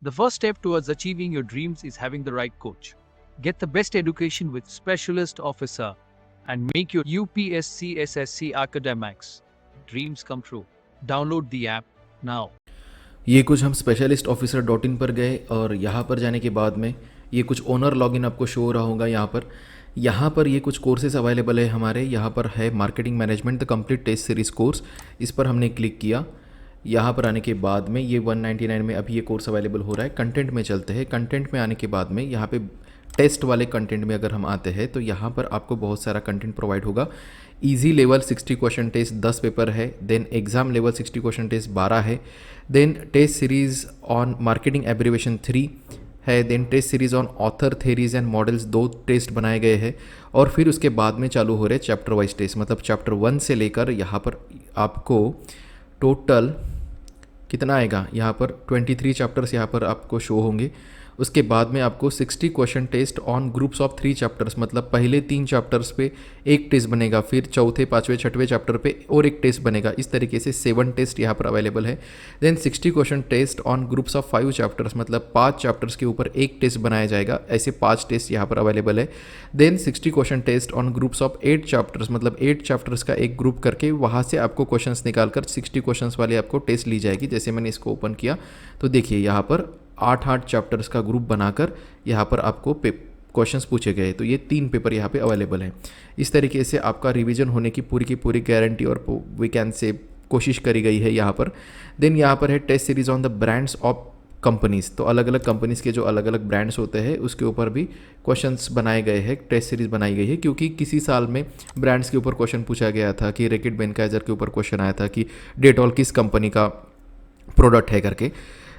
The first step towards achieving your dreams is having the right coach. Get the best education with Specialist Officer and make your UPSC SSC academics dreams come true. Download the app now. ये कुछ हम specialist officer dot in पर गए और यहाँ पर जाने के बाद में ये कुछ ओनर लॉगिन आपको शो हो रहा होगा। यहाँ पर ये कुछ कोर्सेज अवेलेबल है हमारे। यहाँ पर है marketing management the complete test series course. इस पर हमने क्लिक किया। यहाँ पर आने के बाद में ये 199 में अभी ये कोर्स अवेलेबल हो रहा है। कंटेंट में चलते हैं। कंटेंट में आने के बाद में यहाँ पे टेस्ट वाले कंटेंट में अगर हम आते हैं तो यहाँ पर आपको बहुत सारा कंटेंट प्रोवाइड होगा। Easy level 60 question test 10 paper है। Then exam level 60 question test 12 है। Then test series on marketing abbreviation 3 है। Then test series on author theories and models 2 test बनाए गए हैं। और फिर उसके बाद में चालू हो रहे चैप्टर वाइज टेस्ट, मतलब चैप्टर 1 से लेकर यहाँ पर आपको टोटल कितना आएगा, यहाँ पर 23 चैप्टर्स यहाँ पर आपको शो होंगे। उसके बाद में आपको 60 question test on groups of 3 chapters, मतलब पहले 3 चैप्टर्स पे एक टेस्ट बनेगा, फिर चौथे 5वें 6वें चैप्टर पे और एक टेस्ट बनेगा। इस तरीके से 7 टेस्ट यहाँ पर अवेलेबल है। Then 60 question test on groups of 5 chapters, मतलब 5 चैप्टर्स के ऊपर एक टेस्ट बनाया जाएगा। ऐसे 5 टेस्ट यहाँ पर अवेलेबल है। Then 60 question test on groups of 8 chapters, मतलब 8 चैप्टर्स का एक ग्रुप करके वहाँ से आपको क्वेश्चंस निकालकर 60 क्वेश्चंस वाले आपको टेस्ट ली जाएगी। जैसे मैंने इसको ओपन किया तो देखिए यहाँ पर 8 चैप्टर्स का ग्रुप बनाकर यहाँ पर आपको क्वेश्चंस पूछे गए। तो ये 3 पेपर यहाँ पे अवेलेबल हैं। इस तरीके से आपका रिवीजन होने की पूरी गारंटी और वी कैन से कोशिश करी गई है यहाँ पर। देन यहाँ पर है test series on the brands of companies, तो अलग अलग कंपनीज़ के जो अलग अलग ब्रांड्स होते हैं उसके ऊपर भी क्वेश्चंस बनाए गए हैं, टेस्ट सीरीज़ बनाई गई है। क्योंकि किसी साल में ब्रांड्स के ऊपर क्वेश्चन पूछा गया था कि रैकेट बेनकाइजर के ऊपर क्वेश्चन आया था कि डेटॉल किस कंपनी का प्रोडक्ट है करके।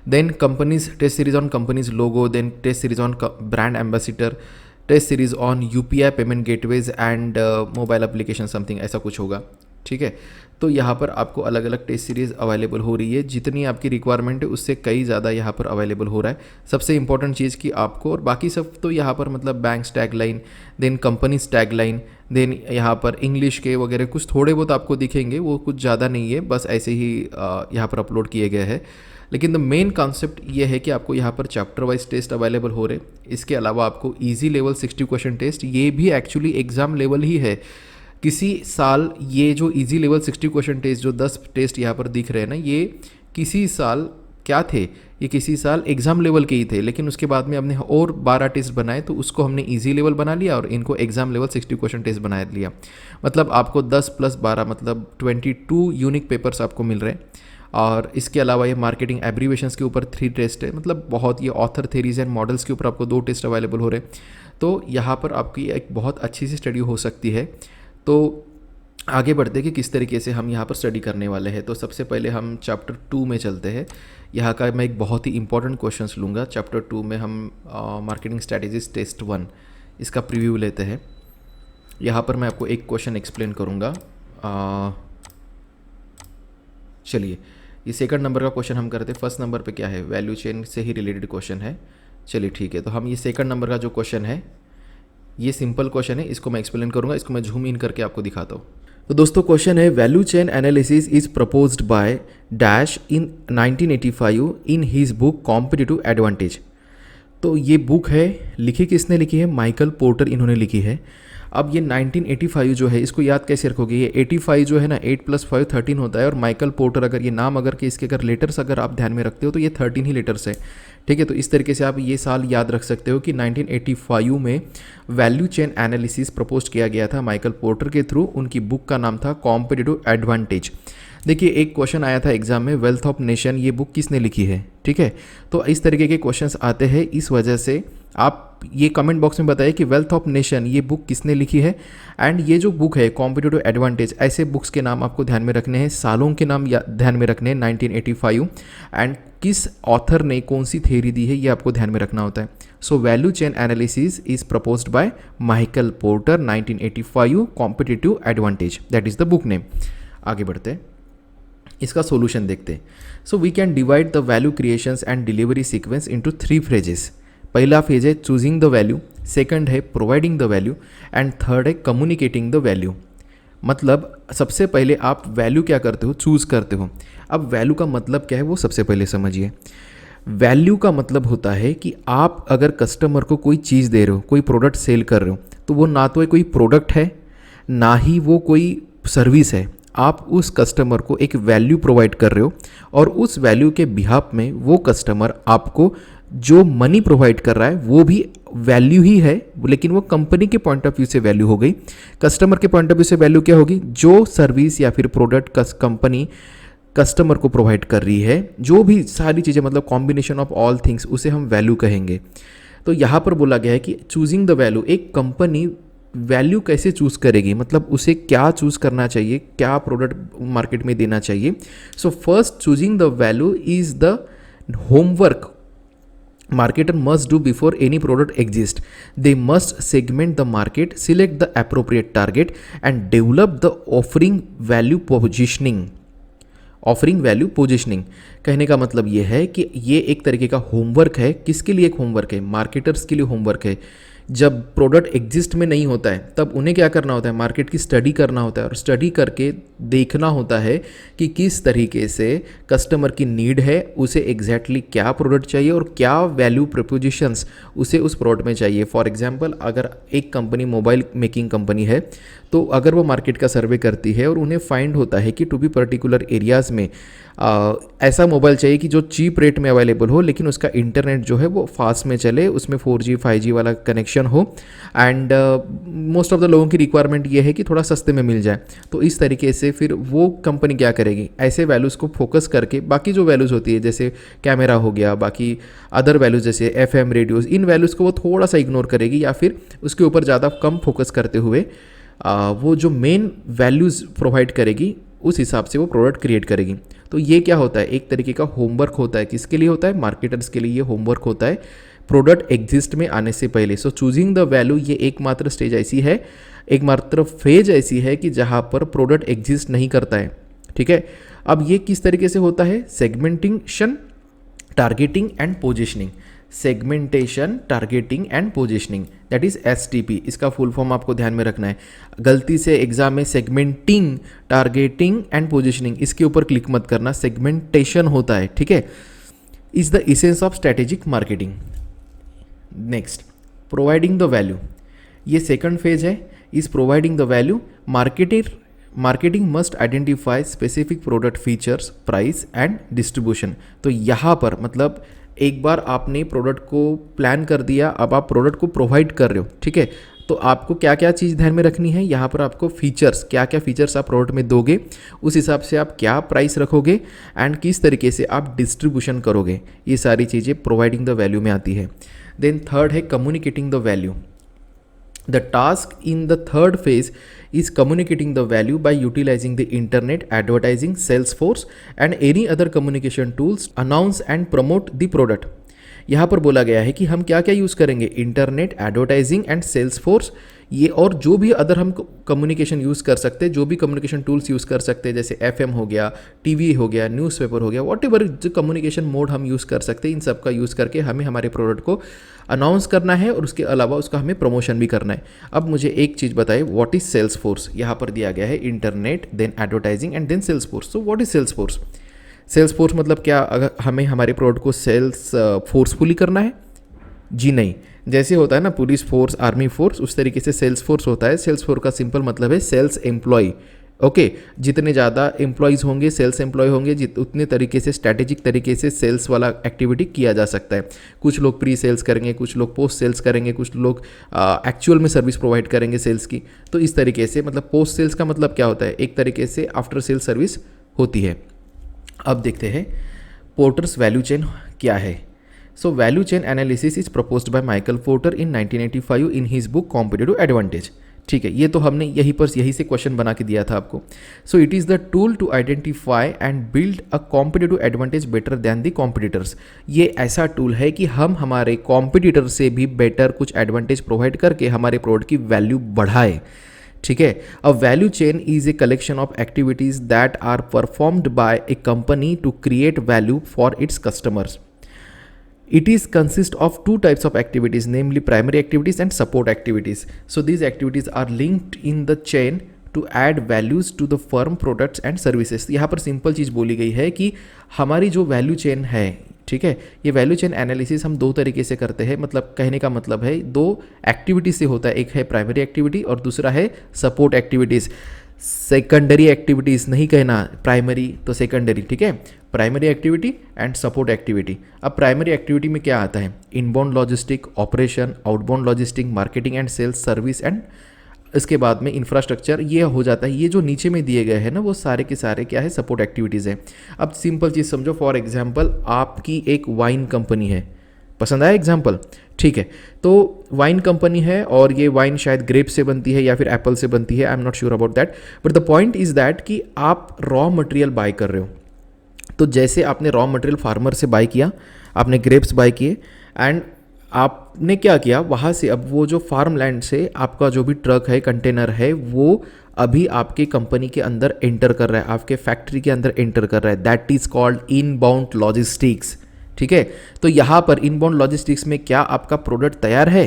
Then companies test series on companies logo, then test series on brand ambassador, test series on UPI payment gateways and mobile application something, ऐसा कुछ होगा। ठीक है, तो यहाँ पर आपको अलग अलग टेस्ट सीरीज़ अवेलेबल हो रही है। जितनी आपकी रिक्वायरमेंट है उससे कई ज़्यादा यहाँ पर अवेलेबल हो रहा है। सबसे इंपॉर्टेंट चीज़ कि आपको, और बाकी सब तो यहाँ पर मतलब banks tagline, then companies tagline, then यहाँ पर इंग्लिश के वगैरह कुछ थोड़े बहुत आपको दिखेंगे, वो कुछ ज़्यादा नहीं है, बस ऐसे ही यहाँ पर अपलोड किए गए हैं। लेकिन द मेन कॉन्सेप्ट ये है कि आपको यहाँ पर चैप्टर वाइज टेस्ट अवेलेबल हो रहे। इसके अलावा आपको इजी लेवल 60 क्वेश्चन टेस्ट, ये भी एक्चुअली एग्ज़ाम लेवल ही है। किसी साल ये जो इजी लेवल 60 क्वेश्चन टेस्ट जो 10 टेस्ट यहाँ पर दिख रहे हैं ना, ये किसी साल क्या थे, ये किसी साल एग्ज़ाम लेवल के ही थे। लेकिन उसके बाद में हमने और 12 टेस्ट बनाए, तो उसको हमने इजी लेवल बना लिया और इनको एग्ज़ाम लेवल 60 क्वेश्चन टेस्ट बना लिया। मतलब आपको 10 + 12 मतलब 22 यूनिक पेपर्स आपको मिल रहे हैं। और इसके अलावा ये मार्केटिंग एब्रीवेशंस के ऊपर 3 टेस्ट है, मतलब बहुत, ये ऑथर थेरीज एंड मॉडल्स के ऊपर आपको 2 टेस्ट अवेलेबल हो रहे हैं। तो यहाँ पर आपकी एक बहुत अच्छी सी स्टडी हो सकती है। तो आगे बढ़ते कि किस तरीके से हम यहाँ पर स्टडी करने वाले हैं। तो सबसे पहले हम चैप्टर 2 में चलते हैं। यहाँ का मैं एक बहुत ही इंपॉर्टेंट क्वेश्चन लूँगा। चैप्टर 2 में हम मार्केटिंग स्ट्रैटेजीज टेस्ट 1 इसका प्रीव्यू लेते हैं। यहाँ पर मैं आपको एक क्वेश्चन एक्सप्लेन करूँगा। चलिए, ये सेकंड नंबर का क्वेश्चन हम करते हैं। फर्स्ट नंबर पे क्या है, वैल्यू चेन से ही रिलेटेड क्वेश्चन है। चलिए ठीक है, तो हम ये सेकंड नंबर का जो क्वेश्चन है, ये सिंपल क्वेश्चन है, इसको मैं एक्सप्लेन करूँगा। इसको मैं झूम इन करके आपको दिखाता हूँ। तो दोस्तों क्वेश्चन है, value chain analysis is proposed by dash in 1985 in his book competitive advantage. तो ये बुक है, लिखी किसने लिखी है, माइकल पोर्टर इन्होंने लिखी है। अब ये 1985 जो है, इसको याद कैसे रखोगे, ये 85 जो है ना, 8 + 5 13 होता है। और माइकल पोर्टर, अगर ये नाम अगर के इसके अगर लेटर्स अगर आप ध्यान में रखते हो तो ये 13 ही लेटर्स है। ठीक है, तो इस तरीके से आप ये साल याद रख सकते हो कि 1985 में वैल्यू चेन एनालिसिस प्रपोज किया गया था माइकल पोर्टर के थ्रू। उनकी बुक का नाम था कॉम्पिटिटिव एडवांटेज। देखिए, एक क्वेश्चन आया था एग्जाम में, वेल्थ ऑफ नेशन, ये बुक किसने लिखी है। ठीक है, तो इस तरीके के क्वेश्चंस आते हैं। इस वजह से आप ये कमेंट बॉक्स में बताइए कि वेल्थ ऑफ नेशन ये बुक किसने लिखी है। एंड ये जो बुक है कॉम्पिटिटिव एडवांटेज, ऐसे बुक्स के नाम आपको ध्यान में रखने हैं, सालों के नाम ध्यान में रखने हैं, 1985, एंड किस ऑथर ने कौन सी थ्योरी दी है ये आपको ध्यान में रखना होता है। So value chain analysis is proposed by Michael Porter 1985 competitive advantage, that is the book name. आगे बढ़ते हैं, इसका सॉल्यूशन देखते हैं। So we can divide the value creations and delivery sequence into 3 phases. पहला फेज है चूजिंग द वैल्यू, सेकंड है providing the value, and third है कम्युनिकेटिंग द वैल्यू। मतलब सबसे पहले आप वैल्यू क्या करते हो, चूज़ करते हो। अब वैल्यू का मतलब क्या है वो सबसे पहले समझिए। वैल्यू का मतलब होता है कि आप अगर कस्टमर को कोई चीज़ दे रहे हो, कोई प्रोडक्ट सेल कर रहे हो, तो वो ना तो कोई प्रोडक्ट है, ना ही वो कोई सर्विस है। आप उस कस्टमर को एक वैल्यू प्रोवाइड कर रहे हो और उस वैल्यू के बिहाफ में वो कस्टमर आपको जो मनी प्रोवाइड कर रहा है वो भी वैल्यू ही है, लेकिन वो कंपनी के पॉइंट ऑफ व्यू से वैल्यू हो गई। कस्टमर के पॉइंट ऑफ व्यू से वैल्यू क्या होगी? जो सर्विस या फिर प्रोडक्ट कंपनी कस्टमर को प्रोवाइड कर रही है, जो भी सारी चीज़ें, मतलब कॉम्बिनेशन ऑफ ऑल थिंग्स, उसे हम वैल्यू कहेंगे। तो यहाँ पर बोला गया है कि चूजिंग द वैल्यू, एक कंपनी वैल्यू कैसे चूज़ करेगी, मतलब उसे क्या चूज़ करना चाहिए, क्या प्रोडक्ट मार्केट में देना चाहिए। So first choosing the value is the homework marketer must do before any product exists. They must segment the market, select the appropriate target and develop the offering value positioning. Offering value positioning कहने का मतलब ये है कि ये एक तरीके का होमवर्क है। किसके लिए एक होमवर्क है? मार्केटर्स के लिए होमवर्क है। जब प्रोडक्ट एग्जिस्ट में नहीं होता है तब उन्हें क्या करना होता है? मार्केट की स्टडी करना होता है और स्टडी करके देखना होता है कि किस तरीके से कस्टमर की नीड है, उसे एग्जैक्टली क्या प्रोडक्ट चाहिए और क्या वैल्यू प्रपोजिशंस उसे उस प्रोडक्ट में चाहिए। फॉर एग्जांपल, अगर एक कंपनी मोबाइल मेकिंग कंपनी है तो अगर वो मार्केट का सर्वे करती है और उन्हें फाइंड होता है कि टू बी पर्टिकुलर एरियाज़ में ऐसा मोबाइल चाहिए कि जो चीप रेट में अवेलेबल हो, लेकिन उसका इंटरनेट जो है वो फास्ट में चले, उसमें 4G 5G वाला कनेक्शन हो, एंड मोस्ट ऑफ द लोगों की रिक्वायरमेंट ये है कि थोड़ा सस्ते में मिल जाए। तो इस तरीके से फिर वो कंपनी क्या करेगी? ऐसे वैल्यूज़ को फोकस करके बाकी जो वैल्यूज़ होती है, जैसे कैमरा हो गया, बाकी अदर वैल्यूज़ जैसे FM रेडियोज़, इन वैल्यूज़ को वो थोड़ा सा इग्नोर करेगी या फिर उसके ऊपर ज़्यादा कम फोकस करते हुए वो जो मेन वैल्यूज़ प्रोवाइड करेगी उस हिसाब से वो प्रोडक्ट क्रिएट करेगी। तो ये क्या होता है? एक तरीके का होमवर्क होता है। किसके लिए होता है? मार्केटर्स के लिए ये होमवर्क होता है प्रोडक्ट एग्जिस्ट में आने से पहले। सो चूजिंग द वैल्यू ये एकमात्र स्टेज ऐसी है, एकमात्र फेज ऐसी है कि जहाँ पर प्रोडक्ट एग्जिस्ट नहीं करता है। ठीक है, अब ये किस तरीके से होता है? Segmentation, targeting and positioning. Segmentation, targeting and positioning, that is STP। इसका फुल फॉर्म आपको ध्यान में रखना है। गलती से एग्जाम में सेगमेंटिंग, टारगेटिंग एंड पोजिशनिंग इसके ऊपर क्लिक मत करना, सेगमेंटेशन होता है। ठीक है, is the essence of strategic marketing. Next, providing the value, ये सेकंड फेज है। Is providing the value, marketing must identify specific product features, price and distribution. तो यहाँ पर मतलब एक बार आपने प्रोडक्ट को प्लान कर दिया, अब आप प्रोडक्ट को प्रोवाइड कर रहे हो। ठीक है, तो आपको क्या क्या चीज़ ध्यान में रखनी है? यहाँ पर आपको फीचर्स, क्या क्या फीचर्स आप प्रोडक्ट में दोगे, उस हिसाब से आप क्या प्राइस रखोगे एंड किस तरीके से आप डिस्ट्रीब्यूशन करोगे, ये सारी चीज़ें प्रोवाइडिंग द वैल्यू में आती है। देन थर्ड है communicating the value. The task in the third phase is communicating the value by utilizing the internet, advertising, Salesforce and any other communication tools, announce and promote the product। यहाँ पर बोला गया है कि हम क्या क्या यूज़ करेंगे? इंटरनेट, एडवर्टाइजिंग एंड सेल्सफोर्स, ये और जो भी अदर हम कम्युनिकेशन यूज़ कर सकते हैं, जो भी कम्युनिकेशन टूल्स यूज़ कर सकते हैं, जैसे FM हो गया, TV हो गया, न्यूज़पेपर हो गया, व्हाटएवर जो कम्युनिकेशन मोड हम यूज़ कर सकते हैं, इन सब का यूज़ करके हमें हमारे प्रोडक्ट को अनाउंस करना है और उसके अलावा उसका हमें प्रमोशन भी करना है। अब मुझे एक चीज़ बताइए, व्हाट इज सेल्सफोर्स? यहाँ पर दिया गया है internet, then advertising and then Salesforce. So what is Salesforce? Salesforce मतलब क्या? अगर हमें हमारे प्रोडक्ट को सेल्स फोर्सफुली करना है? जी नहीं। जैसे होता है ना पुलिस फोर्स, आर्मी फोर्स, उस तरीके से सेल्स फोर्स होता है। सेल्स फोर्स का सिंपल मतलब है सेल्स एम्प्लॉय। ओके, जितने ज़्यादा एम्प्लॉयज़ होंगे, सेल्स एम्प्लॉय होंगे, उतने तरीके से स्ट्रैटेजिक तरीके से सेल्स वाला एक्टिविटी किया जा सकता है। कुछ लोग प्री सेल्स करेंगे, कुछ लोग पोस्ट सेल्स करेंगे, कुछ लोग एक्चुअल में सर्विस प्रोवाइड करेंगे सेल्स की। तो इस तरीके से मतलब पोस्ट सेल्स का मतलब क्या होता है? एक तरीके से आफ्टर सेल सर्विस होती है। अब देखते हैं पोर्टर्स वैल्यू चेन क्या है। So value chain analysis is proposed by Michael porter in 1985 in his book competitive advantage. ठीक है, ये तो हमने यहीं से क्वेश्चन बना के दिया था आपको। So it is the tool to identify and build a competitive advantage better than the competitors. ये ऐसा टूल है कि हम हमारे कॉम्पिटिटर से भी बेटर कुछ एडवांटेज प्रोवाइड करके हमारे प्रोडक्ट की वैल्यू बढ़ाए। ठीक है, a value chain is a collection of activities that are performed by a company to create value for its customers. It is consist of two types of activities, namely primary activities and support activities. So these activities are linked in the chain to add values to the firm products and services। यहाँ पर simple चीज़ बोली गई है कि हमारी जो value chain है, ठीक है। ये वैल्यू चेन एनालिसिस हम दो तरीके से करते हैं, मतलब कहने का मतलब है दो एक्टिविटी से होता है, एक है प्राइमरी एक्टिविटी और दूसरा है सपोर्ट एक्टिविटीज़। सेकेंडरी एक्टिविटीज़ नहीं कहना, प्राइमरी तो सेकेंडरी, ठीक है। Primary activity and support activity. अब प्राइमरी एक्टिविटी में क्या आता है? Inbound logistic, operation, outbound logistic, marketing and sales, service and इसके बाद में इंफ्रास्ट्रक्चर, ये हो जाता है। ये जो नीचे में दिए गए हैं ना वो सारे के सारे क्या है? सपोर्ट एक्टिविटीज़ है। अब सिंपल चीज़ समझो, फॉर एग्जांपल आपकी एक वाइन कंपनी है, पसंद आया एग्जांपल? ठीक है, तो वाइन कंपनी है और ये वाइन शायद ग्रेप से बनती है या फिर एप्पल से बनती है, I am not sure about that, but the point is that कि आप रॉ मटेरियल बाय कर रहे हो। तो जैसे आपने रॉ मटेरियल फार्मर से बाय किया, आपने ग्रेप्स बाय किए एंड आपने क्या किया वहाँ से, अब वो जो फार्म लैंड से आपका जो भी ट्रक है, कंटेनर है, वो अभी आपके कंपनी के अंदर एंटर कर रहा है, आपके फैक्ट्री के अंदर एंटर कर रहा है। That is called inbound logistics, ठीक है। तो यहाँ पर इनबाउंड लॉजिस्टिक्स में क्या आपका प्रोडक्ट तैयार है?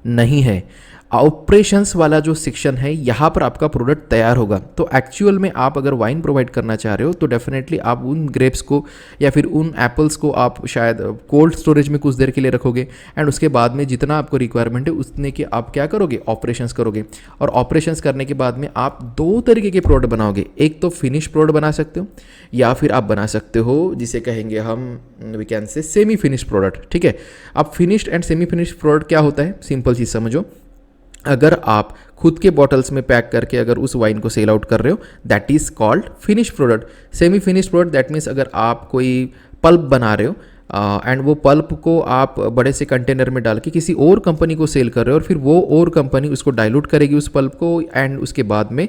नहीं है। ऑपरेशंस वाला जो सेक्शन है यहाँ पर आपका प्रोडक्ट तैयार होगा। तो एक्चुअल में आप अगर वाइन प्रोवाइड करना चाह रहे हो तो डेफिनेटली आप उन ग्रेप्स को या फिर उन एप्पल्स को आप शायद कोल्ड स्टोरेज में कुछ देर के लिए रखोगे एंड उसके बाद में जितना आपको रिक्वायरमेंट है उतने के आप क्या करोगे? ऑपरेशंस करोगे। और ऑपरेशंस करने के बाद में आप दो तरीके के प्रोडक्ट बनाओगे, एक तो फिनिश प्रोडक्ट बना सकते हो या फिर आप बना सकते हो जिसे कहेंगे हम we can say semi finish product, ठीक है। अब finished and semi finish product क्या होता है? सिंपल चीज़ समझो, अगर आप खुद के बॉटल्स में पैक करके अगर उस वाइन को सेल आउट कर रहे हो, that is called finish product. Semi finish product that means अगर आप कोई पल्प बना रहे हो एंड वो पल्प को आप बड़े से कंटेनर में डाल के किसी और कंपनी को सेल कर रहे हो और फिर वो और कंपनी उसको डाइल्यूट करेगी उस पल्प को एंड उसके बाद में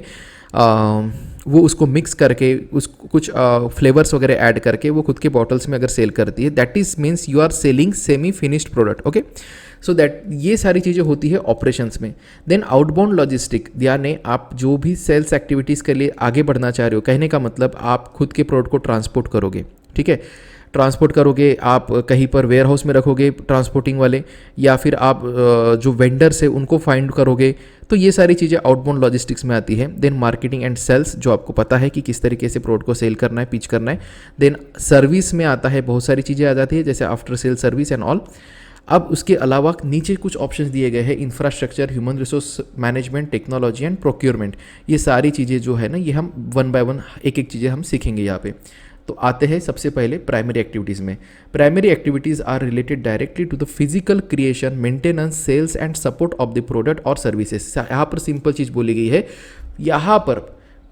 वो उसको मिक्स करके उस कुछ फ्लेवर्स वगैरह ऐड करके वो खुद के बॉटल्स में अगर सेल करती है, that is means you are selling semi finished product, okay. So that ये सारी चीज़ें होती है ऑपरेशंस में। देन आउटबाउंड लॉजिस्टिक, यानी आप जो भी सेल्स एक्टिविटीज़ के लिए आगे बढ़ना चाह रहे हो, कहने का मतलब आप खुद के प्रोडक्ट को ट्रांसपोर्ट करोगे, ठीक है। ट्रांसपोर्ट करोगे, आप कहीं पर वेयर हाउस में रखोगे ट्रांसपोर्टिंग वाले, या फिर आप जो वेंडर्स है उनको फाइंड करोगे। तो ये सारी चीज़ें आउटबाउंड लॉजिस्टिक्स में आती है। देन मार्केटिंग एंड सेल्स, जो आपको पता है कि किस तरीके से प्रोडक्ट को सेल करना है, पिच करना है। देन सर्विस में आता है, बहुत सारी चीज़ें आ जाती है जैसे after sale service and all. अब उसके अलावा नीचे कुछ ऑप्शंस दिए गए हैं, infrastructure, human resource management, technology and procurement. ये सारी चीज़ें जो है ना, ये हम वन बाय वन एक एक चीज़ें हम सीखेंगे यहाँ पे। तो आते हैं सबसे पहले प्राइमरी एक्टिविटीज़ में। Primary activities are related directly to the physical creation, maintenance, sales and support of the product और सर्विसेज। यहाँ पर सिंपल चीज़ बोली गई है। यहाँ पर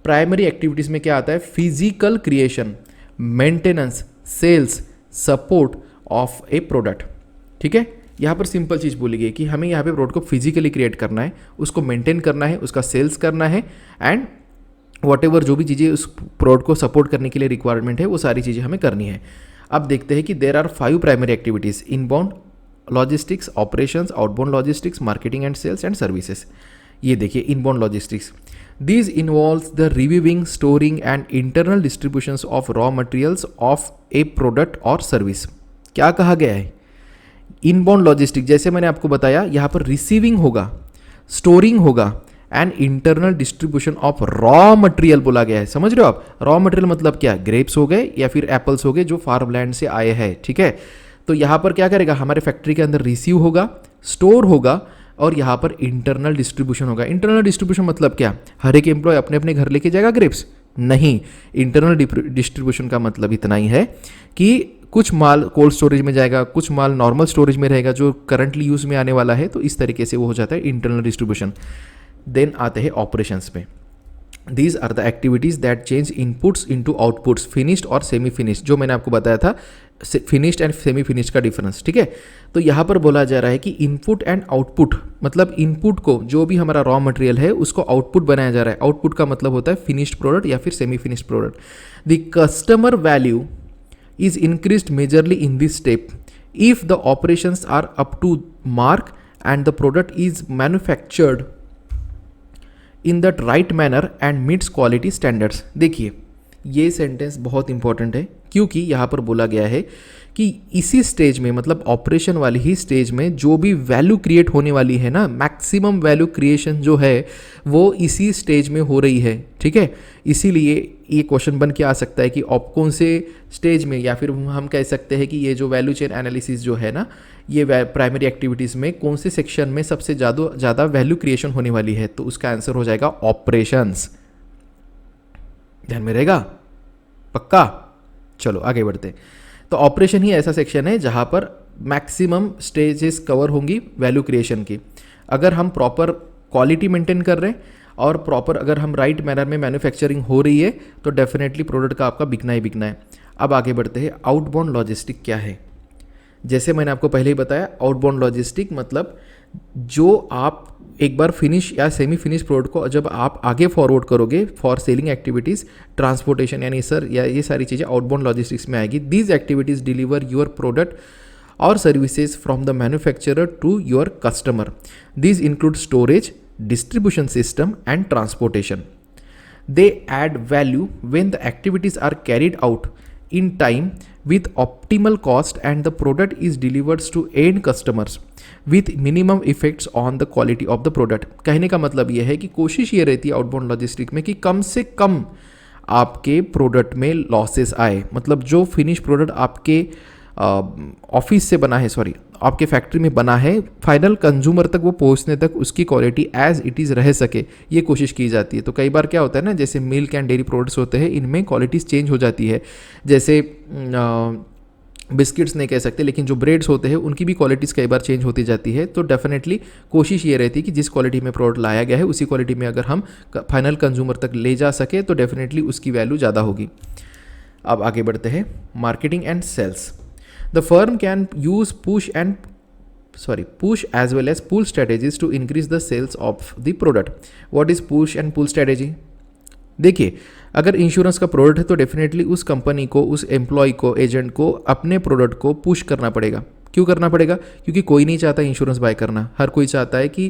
प्राइमरी एक्टिविटीज़ में क्या आता है? Physical creation, maintenance, sales, support of a product, ठीक है। यहाँ पर सिंपल चीज़ बोली गई कि हमें यहाँ पे प्रोडक्ट को फिजिकली क्रिएट करना है, उसको मेंटेन करना है, उसका सेल्स करना है एंड वॉटेवर जो भी चीज़ें उस प्रोडक्ट को सपोर्ट करने के लिए रिक्वायरमेंट है वो सारी चीज़ें हमें करनी है। अब देखते हैं कि there are 5 primary activities: inbound logistics, operations, outbound logistics, marketing and sales and services. ये देखिए inbound logistics, this involves the reviewing, storing and internal distributions of raw materials of a product और सर्विस। क्या कहा गया है? Inbound logistic, जैसे मैंने आपको बताया, यहाँ पर रिसीविंग होगा, स्टोरिंग होगा and internal distribution of raw material बोला गया है। समझ रहे हो आप? रॉ मटेरियल मतलब क्या? ग्रेप्स हो गए या फिर एप्पल्स हो गए जो फार्म लैंड से आए हैं, ठीक है। तो यहाँ पर क्या करेगा? हमारे फैक्ट्री के अंदर रिसीव होगा, स्टोर होगा और यहाँ पर इंटरनल डिस्ट्रीब्यूशन होगा। इंटरनल डिस्ट्रीब्यूशन मतलब क्या? हर एक एम्प्लॉय अपने अपने घर लेके जाएगा ग्रेप्स? नहीं। इंटरनल डिस्ट्रीब्यूशन का मतलब इतना ही है कि कुछ माल कोल्ड स्टोरेज में जाएगा, कुछ माल नॉर्मल स्टोरेज में रहेगा जो करंटली यूज़ में आने वाला है। तो इस तरीके से वो हो जाता है इंटरनल डिस्ट्रीब्यूशन। देन आते हैं ऑपरेशंस में। These are the activities that change inputs into outputs, finished और सेमी फिनिश्ड, जो मैंने आपको बताया था फिनिश्ड एंड सेमी फिनिश्ड का डिफरेंस, ठीक है। तो यहाँ पर बोला जा रहा है कि इनपुट एंड आउटपुट, मतलब इनपुट को जो भी हमारा रॉ मटेरियल है उसको आउटपुट बनाया जा रहा है। आउटपुट का मतलब होता है फिनिश्ड प्रोडक्ट या फिर semi finished product. The customer value is increased majorly in this step if the operations are up to mark and the product is manufactured in that right manner and meets quality standards। देखिए ये sentence बहुत important है क्योंकि यहाँ पर बोला गया है कि इसी स्टेज में, मतलब ऑपरेशन वाली ही स्टेज में जो भी वैल्यू क्रिएट होने वाली है ना, मैक्सिमम वैल्यू क्रिएशन जो है वो इसी स्टेज में हो रही है, ठीक है। इसीलिए ये क्वेश्चन बन के आ सकता है कि आप कौन से स्टेज में, या फिर हम कह सकते हैं कि ये जो वैल्यू चेन एनालिसिस जो है ना, ये प्राइमरी एक्टिविटीज़ में कौन से सेक्शन में सबसे ज़्यादा वैल्यू क्रिएशन होने वाली है, तो उसका आंसर हो जाएगा ऑपरेशंस। ध्यान में रहेगा, पक्का। चलो आगे बढ़ते हैं। तो ऑपरेशन ही ऐसा सेक्शन है जहाँ पर मैक्सिमम स्टेजेस कवर होंगी वैल्यू क्रिएशन की। अगर हम प्रॉपर क्वालिटी मेंटेन कर रहे हैं और प्रॉपर अगर हम राइट मैनर में मैन्युफैक्चरिंग हो रही है तो डेफिनेटली प्रोडक्ट का आपका बिकना ही बिकना है। अब आगे बढ़ते हैं, आउटबाउंड लॉजिस्टिक क्या है। जैसे मैंने आपको पहले ही बताया, आउटबाउंड लॉजिस्टिक मतलब जो आप एक बार फिनिश या सेमी फिनिश प्रोडक्ट को जब आप आगे फॉरवर्ड करोगे फॉर सेलिंग एक्टिविटीज़, ट्रांसपोर्टेशन यानी सर या ये सारी चीज़ें आउटबाउंड लॉजिस्टिक्स में आएगी। These activities deliver your product or services from the manufacturer to your customer. These include storage, distribution system and transportation. They add value when the activities are carried out in time with optimal cost and the product is delivered to end customers with minimum effects on the quality of the product. कहने का मतलब ये है कि कोशिश ये रहती है आउटबाउंड लॉजिस्टिक में कि कम से कम आपके प्रोडक्ट में लॉसेस आए, मतलब जो फिनिश प्रोडक्ट आपके ऑफिस से बना है, सॉरी आपके फैक्ट्री में बना है, फाइनल कंज्यूमर तक वो पहुंचने तक उसकी क्वालिटी एज इट इज़ रह सके, ये कोशिश की जाती है। तो कई बार क्या होता है ना, जैसे मिल्क एंड डेयरी प्रोडक्ट्स होते हैं, इनमें क्वालिटीज़ चेंज हो जाती है। जैसे बिस्किट्स नहीं कह सकते, लेकिन जो ब्रेड्स होते हैं उनकी भी क्वालिटीज़ कई बार चेंज होती जाती है। तो डेफिनेटली कोशिश ये रहती है कि जिस क्वालिटी में प्रोडक्ट लाया गया है उसी क्वालिटी में अगर हम फाइनल कंज्यूमर तक ले जा सके तो डेफिनेटली उसकी वैल्यू ज़्यादा होगी। अब आगे बढ़ते हैं, marketing and sales. The firm can use push as well as pull strategies to increase the sales of the product. What is push and pull strategy? देखिए, अगर इंश्योरेंस का प्रोडक्ट है तो डेफिनेटली उस कंपनी को, उस एम्प्लॉय को, agent को अपने प्रोडक्ट को पुश करना पड़ेगा। क्यों करना पड़ेगा? क्योंकि कोई नहीं चाहता इंश्योरेंस बाय करना, हर कोई चाहता है कि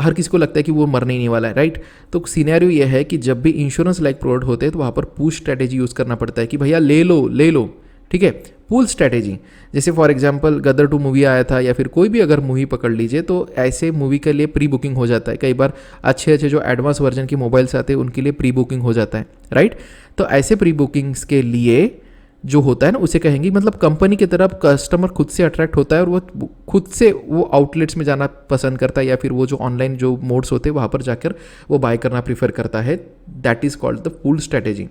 हर किसी को लगता है कि वो मरने ही नहीं वाला है, राइट। तो सिनेरियो ये है कि जब भी इंश्योरेंस लाइक प्रोडक्ट होते हैं तो वहाँ पर पुश स्ट्रैटेजी यूज़ करना पड़ता है कि भैया ले लो, ठीक है। पुल स्ट्रैटेजी, जैसे फॉर एग्जांपल गदर 2 मूवी आया था या फिर कोई भी अगर मूवी पकड़ लीजिए, तो ऐसे मूवी के लिए प्री बुकिंग हो जाता है। कई बार अच्छे जो एडवांस वर्जन के मोबाइल्स आते हैं उनके लिए प्री बुकिंग हो जाता है, राइट। तो ऐसे प्री बुकिंग्स के लिए जो होता है ना, उसे कहेंगे, मतलब कंपनी की तरफ कस्टमर खुद से अट्रैक्ट होता है और वो खुद से वो आउटलेट्स में जाना पसंद करता है या फिर वो जो ऑनलाइन जो मोड्स होते हैं वहाँ पर जाकर वो बाय करना प्रीफर करता है। That is called the pull strategy.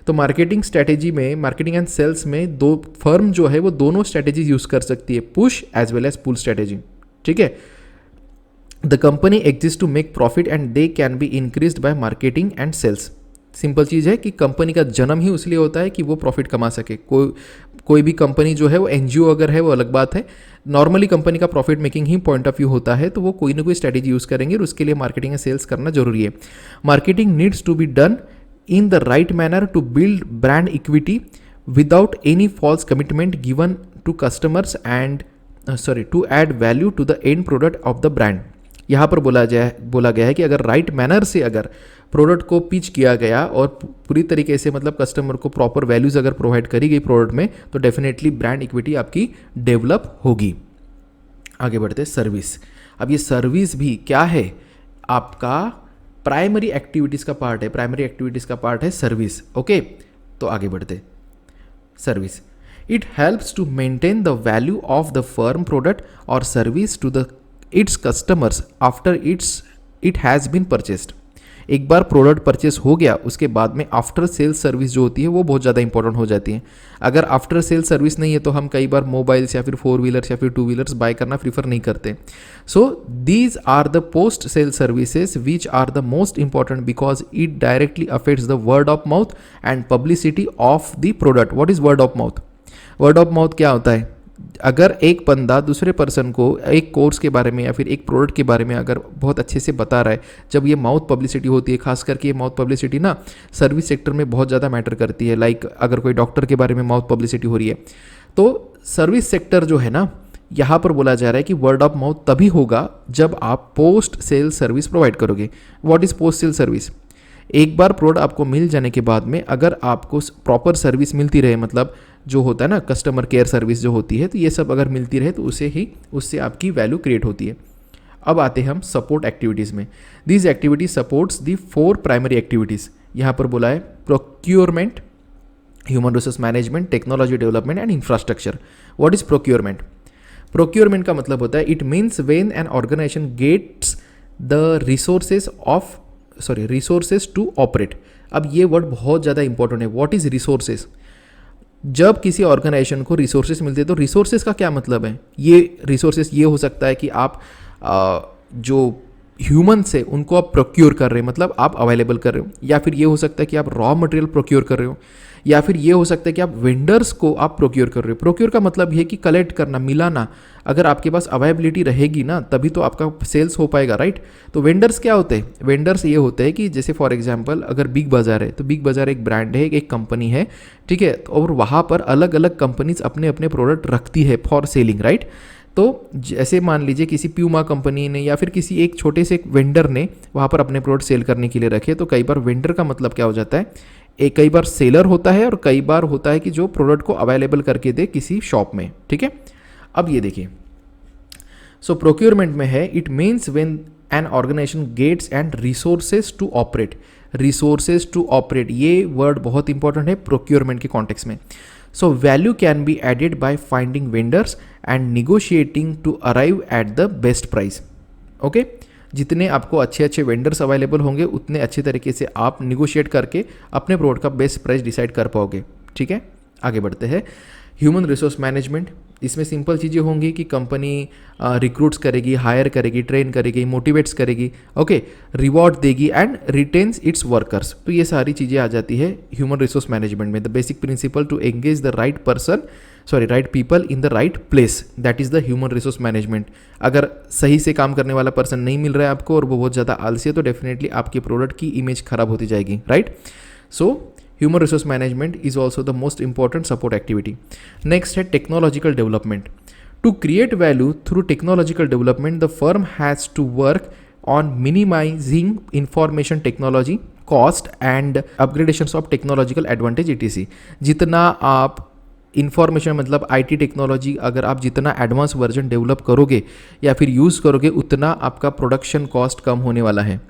तो मार्केटिंग स्ट्रैटेजी में, मार्केटिंग एंड सेल्स में दो फर्म जो है वो दोनों स्ट्रैटेजीज यूज़ कर सकती है, push as well as pull strategy, ठीक है। The company exist to make profit and they can be increased by marketing and sales. Simple चीज़ है कि कंपनी का जन्म ही उसलिए होता है कि वो प्रॉफिट कमा सके। कोई भी कंपनी जो है वो एनजीओ अगर है वो अलग बात है, नॉर्मली कंपनी का profit making he point of view होता है, तो वो कोई ना कोई स्ट्रैटेजी यूज़ करेंगे और उसके लिए मार्केटिंग एंड सेल्स करना जरूरी है। Marketing needs to be done in the right manner to build brand equity without any false commitment given to customers and to add value to the end product of the brand। यहाँ पर बोला गया है कि अगर right manner से अगर product को पिच किया गया और पूरी तरीके से मतलब कस्टमर को प्रॉपर वैल्यूज़ अगर प्रोवाइड करी गई प्रोडक्ट में, तो डेफिनेटली ब्रांड इक्विटी आपकी डेवलप होगी। आगे बढ़ते सर्विस। अब ये सर्विस भी क्या है, आपका प्राइमरी एक्टिविटीज़ का पार्ट है। प्राइमरी एक्टिविटीज़ का पार्ट है सर्विस, ओके। तो आगे बढ़ते, service. It helps to maintain the value of the firm product और service to the its customers after it has been purchased. एक बार प्रोडक्ट परचेस हो गया उसके बाद में आफ्टर सेल्स सर्विस जो होती है वो बहुत ज़्यादा इंपॉर्टेंट हो जाती है। अगर आफ्टर सेल्स सर्विस नहीं है तो हम कई बार मोबाइल्स या फिर 4 व्हीलर्स या फिर 2 व्हीलर्स बाय करना प्रीफर नहीं करते। So these are the post sale services which are the most important because it directly affects the word of mouth and publicity of the product. What is word of mouth? Word of mouth क्या होता है? अगर एक बंदा दूसरे person को एक course के बारे में या फिर एक प्रोडक्ट के बारे में अगर बहुत अच्छे से बता रहा है, जब ये माउथ पब्लिसिटी होती है, खास करके ये माउथ पब्लिसिटी ना सर्विस सेक्टर में बहुत ज़्यादा मैटर करती है। लाइक अगर कोई डॉक्टर के बारे में माउथ पब्लिसिटी हो रही है तो सर्विस सेक्टर जो है ना, यहाँ पर बोला जा रहा है कि वर्ड ऑफ माउथ तभी होगा जब आप पोस्ट सेल सर्विस प्रोवाइड करोगे। What is post sale service? एक बार प्रोडक्ट आपको मिल जाने के बाद में अगर आपको प्रॉपर सर्विस मिलती रहे, मतलब जो होता है ना कस्टमर केयर सर्विस जो होती है, तो ये सब अगर मिलती रहे तो उससे आपकी वैल्यू क्रिएट होती है। अब आते हैं हम सपोर्ट एक्टिविटीज़ में। These activities supports the 4 primary activities. यहाँ पर बोला है procurement, human resource management, technology development and infrastructure. What is procurement? Procurement का मतलब होता है it means when an organization gets the resources to operate. अब ये वर्ड बहुत ज़्यादा इंपॉर्टेंट है. What is resources? जब किसी ऑर्गेनाइजेशन को रिसोर्सेज मिलते हैं तो रिसोर्सेज का क्या मतलब है? ये रिसोर्सेज ये हो सकता है कि आप जो ह्यूमन से उनको आप प्रोक्योर कर रहे हैं, मतलब आप अवेलेबल कर रहे हो, या फिर ये हो सकता है कि आप रॉ मटेरियल प्रोक्योर कर रहे हो, या फिर ये हो सकता है कि आप वेंडर्स को आप प्रोक्योर कर रहे हो. प्रोक्योर का मतलब ये कि कलेक्ट करना, मिलाना. अगर आपके पास अवेलेबिलिटी रहेगी ना तभी तो आपका सेल्स हो पाएगा, राइट? तो वेंडर्स क्या होते हैं? वेंडर्स ये होते हैं कि जैसे फॉर एग्जांपल अगर बिग बाज़ार है तो बिग बाज़ार एक ब्रांड है, एक कंपनी है, ठीक है, और वहाँ पर अलग अलग कंपनीज अपने अपने प्रोडक्ट रखती है फॉर सेलिंग, राइट? तो जैसे मान लीजिए किसी प्यूमा कंपनी ने या फिर किसी एक छोटे से वेंडर ने वहाँ पर अपने प्रोडक्ट सेल करने के लिए रखे, तो कई बार वेंडर का मतलब क्या हो जाता है, एक कई बार सेलर होता है और कई बार होता है कि जो प्रोडक्ट को अवेलेबल करके दे किसी शॉप में, ठीक है. अब ये देखिए, सो प्रोक्योरमेंट में है it means when an organization gets and resources to operate. Resources to operate ये वर्ड बहुत इंपॉर्टेंट है प्रोक्योरमेंट के कॉन्टेक्स्ट में. So value can be added by finding vendors and negotiating to arrive at the best price. Okay? जितने आपको अच्छे अच्छे vendors available होंगे उतने अच्छे तरीके से आप निगोशिएट करके अपने प्रोडक्ट का बेस्ट प्राइस डिसाइड कर पाओगे, ठीक है. आगे बढ़ते हैं. ह्यूमन रिसोर्स मैनेजमेंट, इसमें सिंपल चीज़ें होंगी कि कंपनी रिक्रूट्स करेगी, हायर करेगी, ट्रेन करेगी, मोटिवेट्स करेगी, ओके, रिवॉर्ड देगी एंड रिटेन्स इट्स वर्कर्स. तो ये सारी चीज़ें आ जाती है ह्यूमन रिसोर्स मैनेजमेंट में. The basic principle to engage the right people in the right place, that is the human resource management. अगर सही से काम करने वाला पर्सन नहीं मिल रहा है आपको और वो बहुत ज़्यादा आलसी है तो डेफिनेटली आपके प्रोडक्ट की इमेज खराब होती जाएगी, right? So Human resource management is also the most important support activity. Next है technological development. To create value through technological development, the firm has to work on minimizing information technology cost and upgradations of technological advantage etc. जितना आप information मतलब IT technology अगर आप जितना advance version develop करोगे या फिर यूज़ करोगे उतना आपका प्रोडक्शन कॉस्ट कम होने वाला है,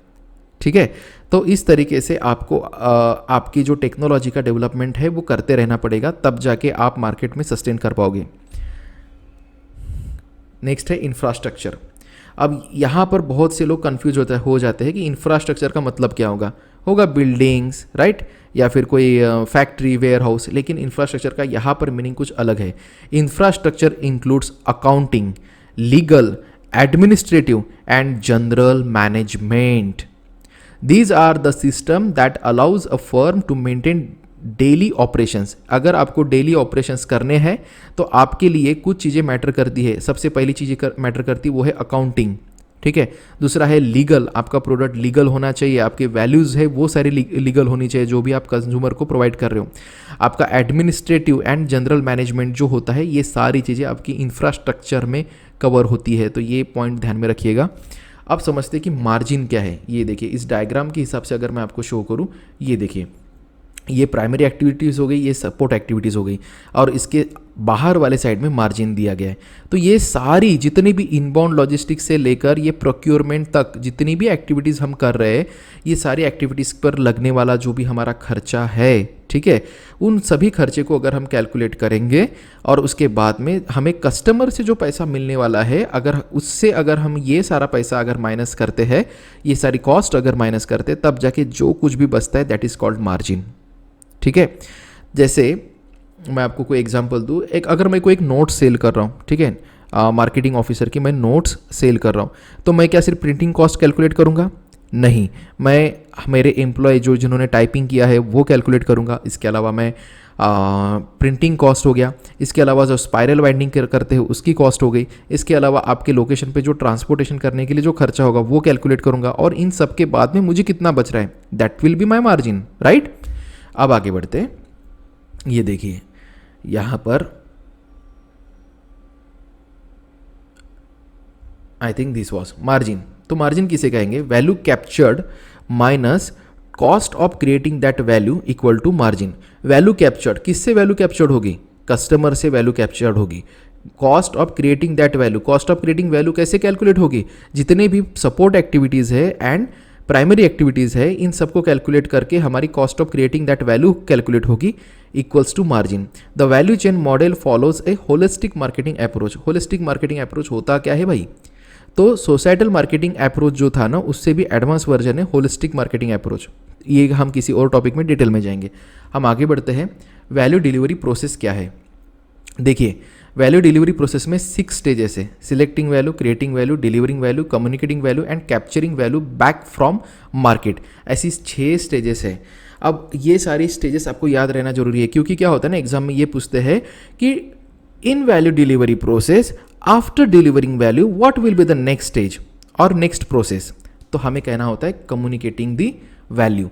ठीक है. तो इस तरीके से आपको आपकी जो टेक्नोलॉजी का डेवलपमेंट है वो करते रहना पड़ेगा, तब जाके आप मार्केट में सस्टेन कर पाओगे. नेक्स्ट है इंफ्रास्ट्रक्चर. अब यहाँ पर बहुत से लोग कंफ्यूज हो जाते हैं कि इंफ्रास्ट्रक्चर का मतलब क्या होगा बिल्डिंग्स, राइट, या फिर कोई फैक्ट्री, वेयर हाउस. लेकिन इंफ्रास्ट्रक्चर का यहाँ पर मीनिंग कुछ अलग है. Infrastructure includes accounting, legal, administrative and general management. These are the system that allows a firm to maintain daily operations. अगर आपको डेली ऑपरेशंस करने हैं तो आपके लिए कुछ चीज़ें मैटर करती है. सबसे पहली चीज़ मैटर करती है वो है अकाउंटिंग, ठीक है. दूसरा है लीगल, आपका प्रोडक्ट लीगल होना चाहिए, आपके वैल्यूज़ है वो सारी लीगल होनी चाहिए जो भी आप कंज्यूमर को प्रोवाइड कर रहे हो. आपका एडमिनिस्ट्रेटिव एंड जनरल मैनेजमेंट जो होता है ये सारी चीज़ें आपकी इंफ्रास्ट्रक्चर में कवर होती है. तो ये पॉइंट ध्यान में रखिएगा. अब समझते हैं कि मार्जिन क्या है. ये देखिए इस डायग्राम के हिसाब से अगर मैं आपको शो करूं, ये देखिए ये प्राइमरी एक्टिविटीज़ हो गई, ये सपोर्ट एक्टिविटीज़ हो गई, और इसके बाहर वाले साइड में मार्जिन दिया गया है. तो ये सारी जितनी भी इनबाउंड लॉजिस्टिक्स से लेकर ये प्रोक्योरमेंट तक जितनी भी एक्टिविटीज़ हम कर रहे हैं, ये सारी एक्टिविटीज़ पर लगने वाला जो भी हमारा खर्चा है, ठीक है, उन सभी खर्चे को अगर हम कैलकुलेट करेंगे और उसके बाद में हमें कस्टमर से जो पैसा मिलने वाला है अगर उससे अगर हम ये सारा पैसा अगर माइनस करते हैं, ये सारी कॉस्ट अगर माइनस करते हैं, तब जाके जो कुछ भी बचता है दैट इज़ कॉल्ड मार्जिन, ठीक है. जैसे मैं आपको कोई एग्जांपल दूँ, अगर मैं कोई एक नोट सेल कर रहा हूँ, ठीक है, मार्केटिंग ऑफिसर की मैं नोट्स सेल कर रहा हूँ, तो मैं क्या सिर्फ प्रिंटिंग कॉस्ट कैलकुलेट करूँगा? नहीं, मैं मेरे एम्प्लॉय जिन्होंने टाइपिंग किया है वो कैलकुलेट करूँगा. इसके अलावा मैं प्रिंटिंग कॉस्ट हो गया, इसके अलावा जो स्पाइरल बाइंडिंग करते हो उसकी कॉस्ट हो गई, इसके अलावा आपके लोकेशन पे जो ट्रांसपोर्टेशन करने के लिए जो खर्चा होगा वो कैलकुलेट करूँगा, और इन सब के बाद में मुझे कितना बच रहा है, that will be my margin, right. अब आगे बढ़ते हैं. ये देखिए यहाँ पर I think this was margin. तो मार्जिन किसे कहेंगे? Value captured minus cost of creating that value equal to margin. Value captured किससे वैल्यू कैप्चर्ड होगी? कस्टमर से वैल्यू कैप्चर्ड होगी. Cost of creating that value, cost of creating value कैसे calculate होगी? जितने भी सपोर्ट एक्टिविटीज़ है एंड प्राइमरी एक्टिविटीज़ है, इन सबको कैलकुलेट करके हमारी cost of creating that value calculate होगी equals to margin. The value chain model follows a holistic marketing approach. Holistic marketing approach होता क्या है भाई? तो सोसाइटल मार्केटिंग अप्रोच जो था ना, उससे भी एडवांस वर्जन है होलिस्टिक मार्केटिंग अप्रोच। ये हम किसी और टॉपिक में डिटेल में जाएंगे। हम आगे बढ़ते हैं। वैल्यू डिलीवरी प्रोसेस क्या है? देखिए, वैल्यू डिलीवरी प्रोसेस में 6 स्टेजेस है। Selecting value, creating value, delivering value, communicating value and capturing value back from market. ऐसी 6 स्टेजेस है। अब ये सारी स्टेजेस आपको याद रहना जरूरी है, क्योंकि क्या होता है ना, एग्जाम में ये पूछते हैं कि in value delivery process after delivering value what will be the next stage और नेक्स्ट प्रोसेस। तो हमें कहना होता है कम्युनिकेटिंग दी वैल्यू।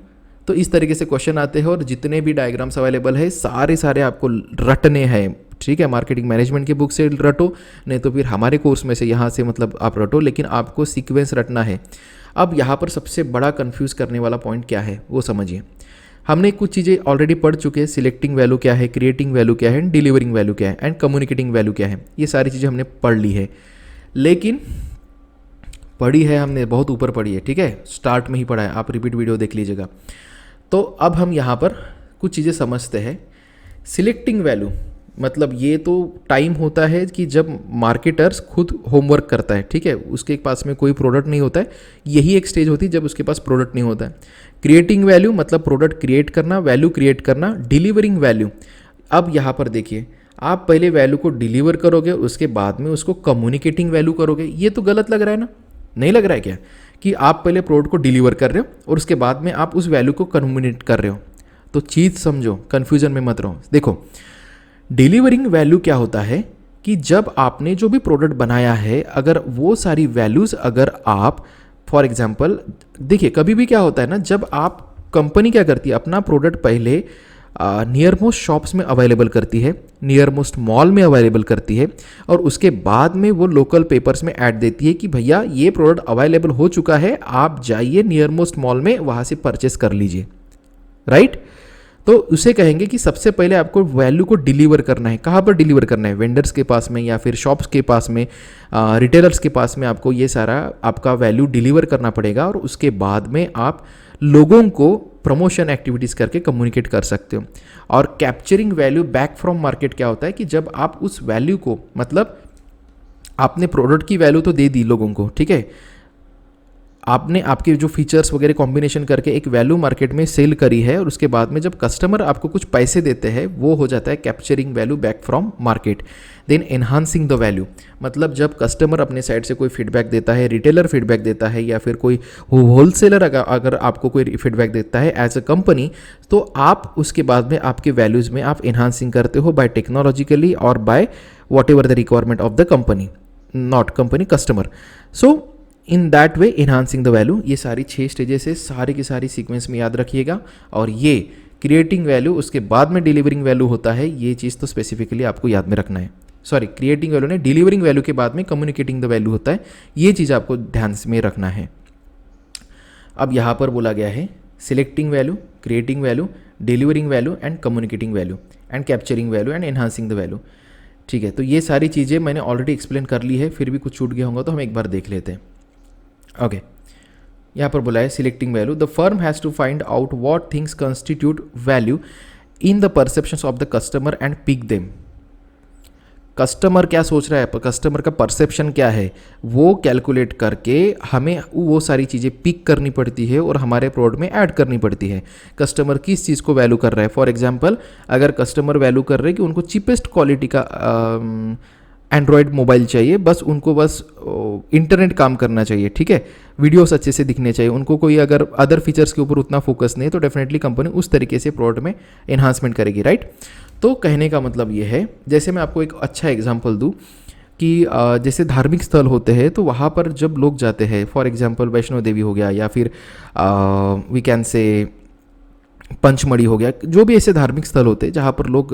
तो इस तरीके से क्वेश्चन आते हैं और जितने भी डायग्राम्स अवेलेबल है सारे आपको रटने हैं, ठीक है। मार्केटिंग मैनेजमेंट की बुक से रटो, नहीं तो फिर हमारे कोर्स में से यहाँ से मतलब आप रटो, लेकिन आपको सीक्वेंस रटना है। अब यहाँ पर सबसे बड़ा कंफ्यूज करने वाला पॉइंट क्या है वो समझिए। हमने कुछ चीज़ें ऑलरेडी पढ़ चुके हैं। सिलेक्टिंग वैल्यू क्या है, क्रिएटिंग वैल्यू क्या है, डिलीवरिंग वैल्यू क्या है एंड कम्युनिकेटिंग वैल्यू क्या है। ये सारी चीज़ें हमने पढ़ ली है, लेकिन पढ़ी है हमने, बहुत ऊपर पढ़ी है, ठीक है। स्टार्ट में ही पढ़ा है, आप रिपीट वीडियो देख लीजिएगा। तो अब हम यहाँ पर कुछ चीज़ें समझते हैं। सिलेक्टिंग वैल्यू मतलब ये तो टाइम होता है कि जब मार्केटर्स खुद होमवर्क करता है, ठीक है, उसके पास में कोई प्रोडक्ट नहीं होता है। यही एक स्टेज होती है जब उसके पास प्रोडक्ट नहीं होता है। क्रिएटिंग वैल्यू मतलब प्रोडक्ट क्रिएट करना, वैल्यू क्रिएट करना। डिलीवरिंग वैल्यू, अब यहाँ पर देखिए, आप पहले वैल्यू को डिलीवर करोगे, उसके बाद में उसको कम्युनिकेटिंग वैल्यू करोगे। ये तो गलत लग रहा है ना, नहीं लग रहा है क्या कि आप पहले प्रोडक्ट को डिलीवर कर रहे हो और उसके बाद में आप उस वैल्यू को कम्युनिकेट कर रहे हो? तो चीज़ समझो, कन्फ्यूजन में मत रहो। देखो, डिलीवरिंग वैल्यू क्या होता है कि जब आपने जो भी प्रोडक्ट बनाया है, अगर वो सारी वैल्यूज़ अगर आप फॉर एग्जांपल देखिए, कभी भी क्या होता है ना, जब आप कंपनी क्या करती है, अपना प्रोडक्ट पहले नियर मोस्ट शॉप्स में अवेलेबल करती है, नियर मोस्ट मॉल में अवेलेबल करती है, और उसके बाद में वो लोकल पेपर्स में ऐड देती है कि भैया ये प्रोडक्ट अवेलेबल हो चुका है, आप जाइए नियर मोस्ट मॉल में, वहाँ से परचेस कर लीजिए, राइट। तो उसे कहेंगे कि सबसे पहले आपको वैल्यू को डिलीवर करना है। कहाँ पर डिलीवर करना है? वेंडर्स के पास में या फिर शॉप्स के पास में, रिटेलर्स के पास में आपको ये सारा आपका वैल्यू डिलीवर करना पड़ेगा, और उसके बाद में आप लोगों को प्रमोशन एक्टिविटीज़ करके कम्युनिकेट कर सकते हो। और capturing value back from market क्या होता है कि जब आप उस वैल्यू को, मतलब आपने प्रोडक्ट की वैल्यू तो दे दी लोगों को, ठीक है, आपने आपके जो फीचर्स वगैरह कॉम्बिनेशन करके एक वैल्यू मार्केट में सेल करी है, और उसके बाद में जब कस्टमर आपको कुछ पैसे देते हैं, वो हो जाता है capturing value back from market. Then enhancing the value, मतलब जब कस्टमर अपने साइड से कोई फीडबैक देता है, रिटेलर फीडबैक देता है, या फिर कोई होलसेलर अगर आपको कोई फीडबैक देता है एज अ कंपनी, तो आप उसके बाद में आपके वैल्यूज़ में आप एनहांसिंग करते हो बाय टेक्नोलॉजिकली और by what ever the requirement of the company, not company, customer. So in that way enhancing the value. ये सारी 6 स्टेजेस है, सारी की सारी सीक्वेंस में याद रखिएगा। और ये क्रिएटिंग वैल्यू, उसके बाद में डिलीवरिंग वैल्यू होता है, ये चीज़ तो स्पेसिफिकली आपको याद में रखना है। सॉरी, क्रिएटिंग वैल्यू ने, डिलीवरिंग वैल्यू के बाद में कम्युनिकेटिंग द वैल्यू होता है, ये चीज़ आपको ध्यान में रखना है। अब यहाँ पर बोला गया है selecting value, creating value, delivering value and communicating value and capturing value and enhancing the value, ठीक है। तो ये सारी चीज़ें मैंने ऑलरेडी एक्सप्लेन कर ली है, फिर भी कुछ छूट गया होगा तो हम एक बार देख लेते हैं। ओके, यहाँ पर बोला है selecting value, the firm has to find out what things constitute value in the perceptions of the customer and pick them. Customer क्या सोच रहा है, कस्टमर का परसेप्शन क्या है, वो कैलकुलेट करके हमें वो सारी चीज़ें पिक करनी पड़ती है और हमारे प्रोडक्ट में ऐड करनी पड़ती है। कस्टमर किस चीज़ को वैल्यू कर रहा है, फॉर एग्जांपल अगर कस्टमर वैल्यू कर रहे हैं कि उनको चीपेस्ट क्वालिटी का एंड्रॉयड मोबाइल चाहिए, बस उनको बस इंटरनेट काम करना चाहिए, ठीक है, वीडियोस अच्छे से दिखने चाहिए, उनको कोई अगर अदर फीचर्स के ऊपर उतना फोकस नहीं है, तो डेफिनेटली कंपनी उस तरीके से प्रोडक्ट में एनहांसमेंट करेगी, राइट। तो कहने का मतलब ये है, जैसे मैं आपको एक अच्छा एग्जांपल दूं कि जैसे धार्मिक स्थल होते हैं, तो वहाँ पर जब लोग जाते हैं, फॉर एग्जांपल वैष्णो देवी हो गया, या फिर वी कैन से पंचमढ़ी हो गया, जो भी ऐसे धार्मिक स्थल होते हैं जहाँ पर लोग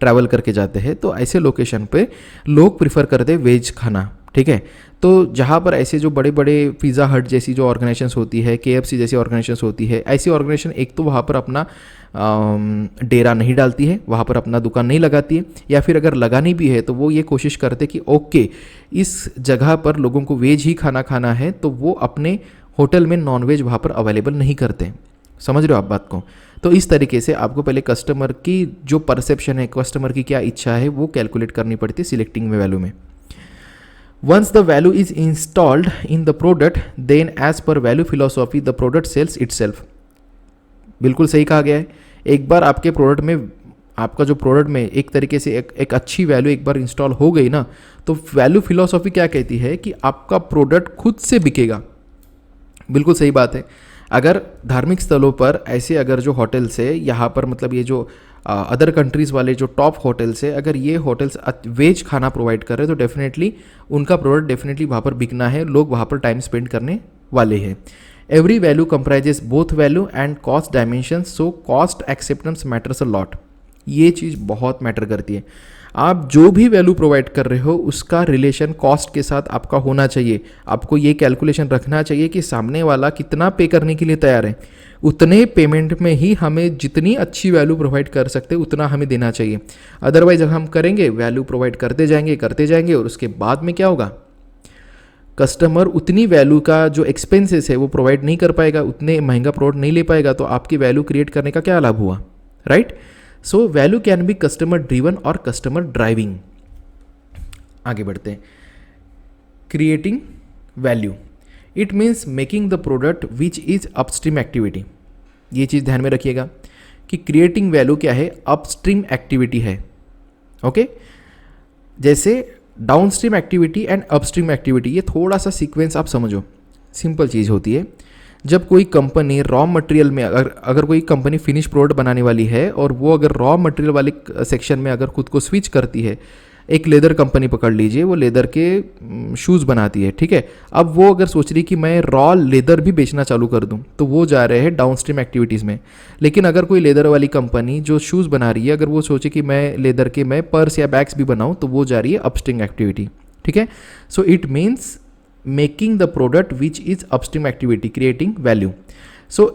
ट्रैवल करके जाते हैं, तो ऐसे लोकेशन पे लोग प्रिफर करते हैं वेज खाना, ठीक है। तो जहाँ पर ऐसे जो बड़े बड़े पिज़्ज़ा हट जैसी जो ऑर्गेनाइजेशंस होती है, KFC जैसी ऑर्गेनाइजेशंस होती है, ऐसी ऑर्गेनाइजेशन एक तो वहाँ पर अपना डेरा नहीं डालती है, वहाँ पर अपना दुकान नहीं लगाती है, या फिर अगर लगानी भी है तो वो ये कोशिश करते कि ओके इस जगह पर लोगों को वेज ही खाना खाना है, तो वो अपने होटल में नॉनवेज वहाँ पर अवेलेबल नहीं करते। समझ रहे हो आप बात को? तो इस तरीके से आपको पहले कस्टमर की जो परसेप्शन है, कस्टमर की क्या इच्छा है, वो कैलकुलेट करनी पड़ती है सिलेक्टिंग में वैल्यू में। Once the value is installed in the product then as per value philosophy the product sells itself. बिल्कुल सही कहा गया है। एक बार आपके प्रोडक्ट में, आपका जो प्रोडक्ट में एक तरीके से एक अच्छी वैल्यू एक बार इंस्टॉल हो गई ना, तो वैल्यू फिलोसॉफी क्या कहती है कि आपका प्रोडक्ट खुद से बिकेगा। बिल्कुल सही बात है। अगर धार्मिक स्थलों पर ऐसे, अगर जो होटल्स है यहाँ पर, मतलब ये जो अदर कंट्रीज़ वाले जो टॉप होटल्स है, अगर ये होटल्स वेज खाना प्रोवाइड कर रहे हैं तो डेफिनेटली उनका प्रोडक्ट डेफिनेटली वहाँ पर बिकना है, लोग वहाँ पर टाइम स्पेंड करने वाले हैं। Every value comprises both value and cost dimension, so cost acceptance matters a lot. ये चीज़ बहुत मैटर करती है। आप जो भी वैल्यू प्रोवाइड कर रहे हो उसका रिलेशन कॉस्ट के साथ आपका होना चाहिए। आपको ये कैलकुलेशन रखना चाहिए कि सामने वाला कितना पे करने के लिए तैयार है, उतने पेमेंट में ही हमें जितनी अच्छी वैल्यू प्रोवाइड कर सकते हैं उतना हमें देना चाहिए। अदरवाइज अगर हम करेंगे, वैल्यू प्रोवाइड करते जाएंगे और उसके बाद में क्या होगा, कस्टमर उतनी वैल्यू का जो एक्सपेंसेस है वो प्रोवाइड नहीं कर पाएगा, उतने महंगा प्रोडक्ट नहीं ले पाएगा, तो आपकी वैल्यू क्रिएट करने का क्या लाभ हुआ, right? So value can be customer driven और कस्टमर ड्राइविंग। आगे बढ़ते हैं। Creating value, it means making the product which is upstream activity. ये चीज़ ध्यान में रखिएगा कि क्रिएटिंग वैल्यू क्या है, अपस्ट्रीम एक्टिविटी है। ओके, जैसे downstream activity and upstream activity, ये थोड़ा सा सीक्वेंस आप समझो। सिंपल चीज़ होती है, जब कोई कंपनी रॉ मटेरियल में, अगर कोई कंपनी फिनिश प्रोडक्ट बनाने वाली है और वो अगर रॉ मटेरियल वाले सेक्शन में अगर खुद को स्विच करती है, एक लेदर कंपनी पकड़ लीजिए, वो लेदर के शूज़ बनाती है, ठीक है। अब वो अगर सोच रही कि मैं रॉ लेदर भी बेचना चालू कर दूं, तो वो जा रहे हैं डाउनस्ट्रीम एक्टिविटीज़ में। लेकिन अगर कोई लेदर वाली कंपनी जो शूज़ बना रही है, अगर वो सोचे कि मैं लेदर के मैं पर्स या बैग्स भी बनाऊं, तो वो जा रही है अपस्ट्रीम एक्टिविटी, ठीक है। So it means making the product which is upstream activity, creating value. So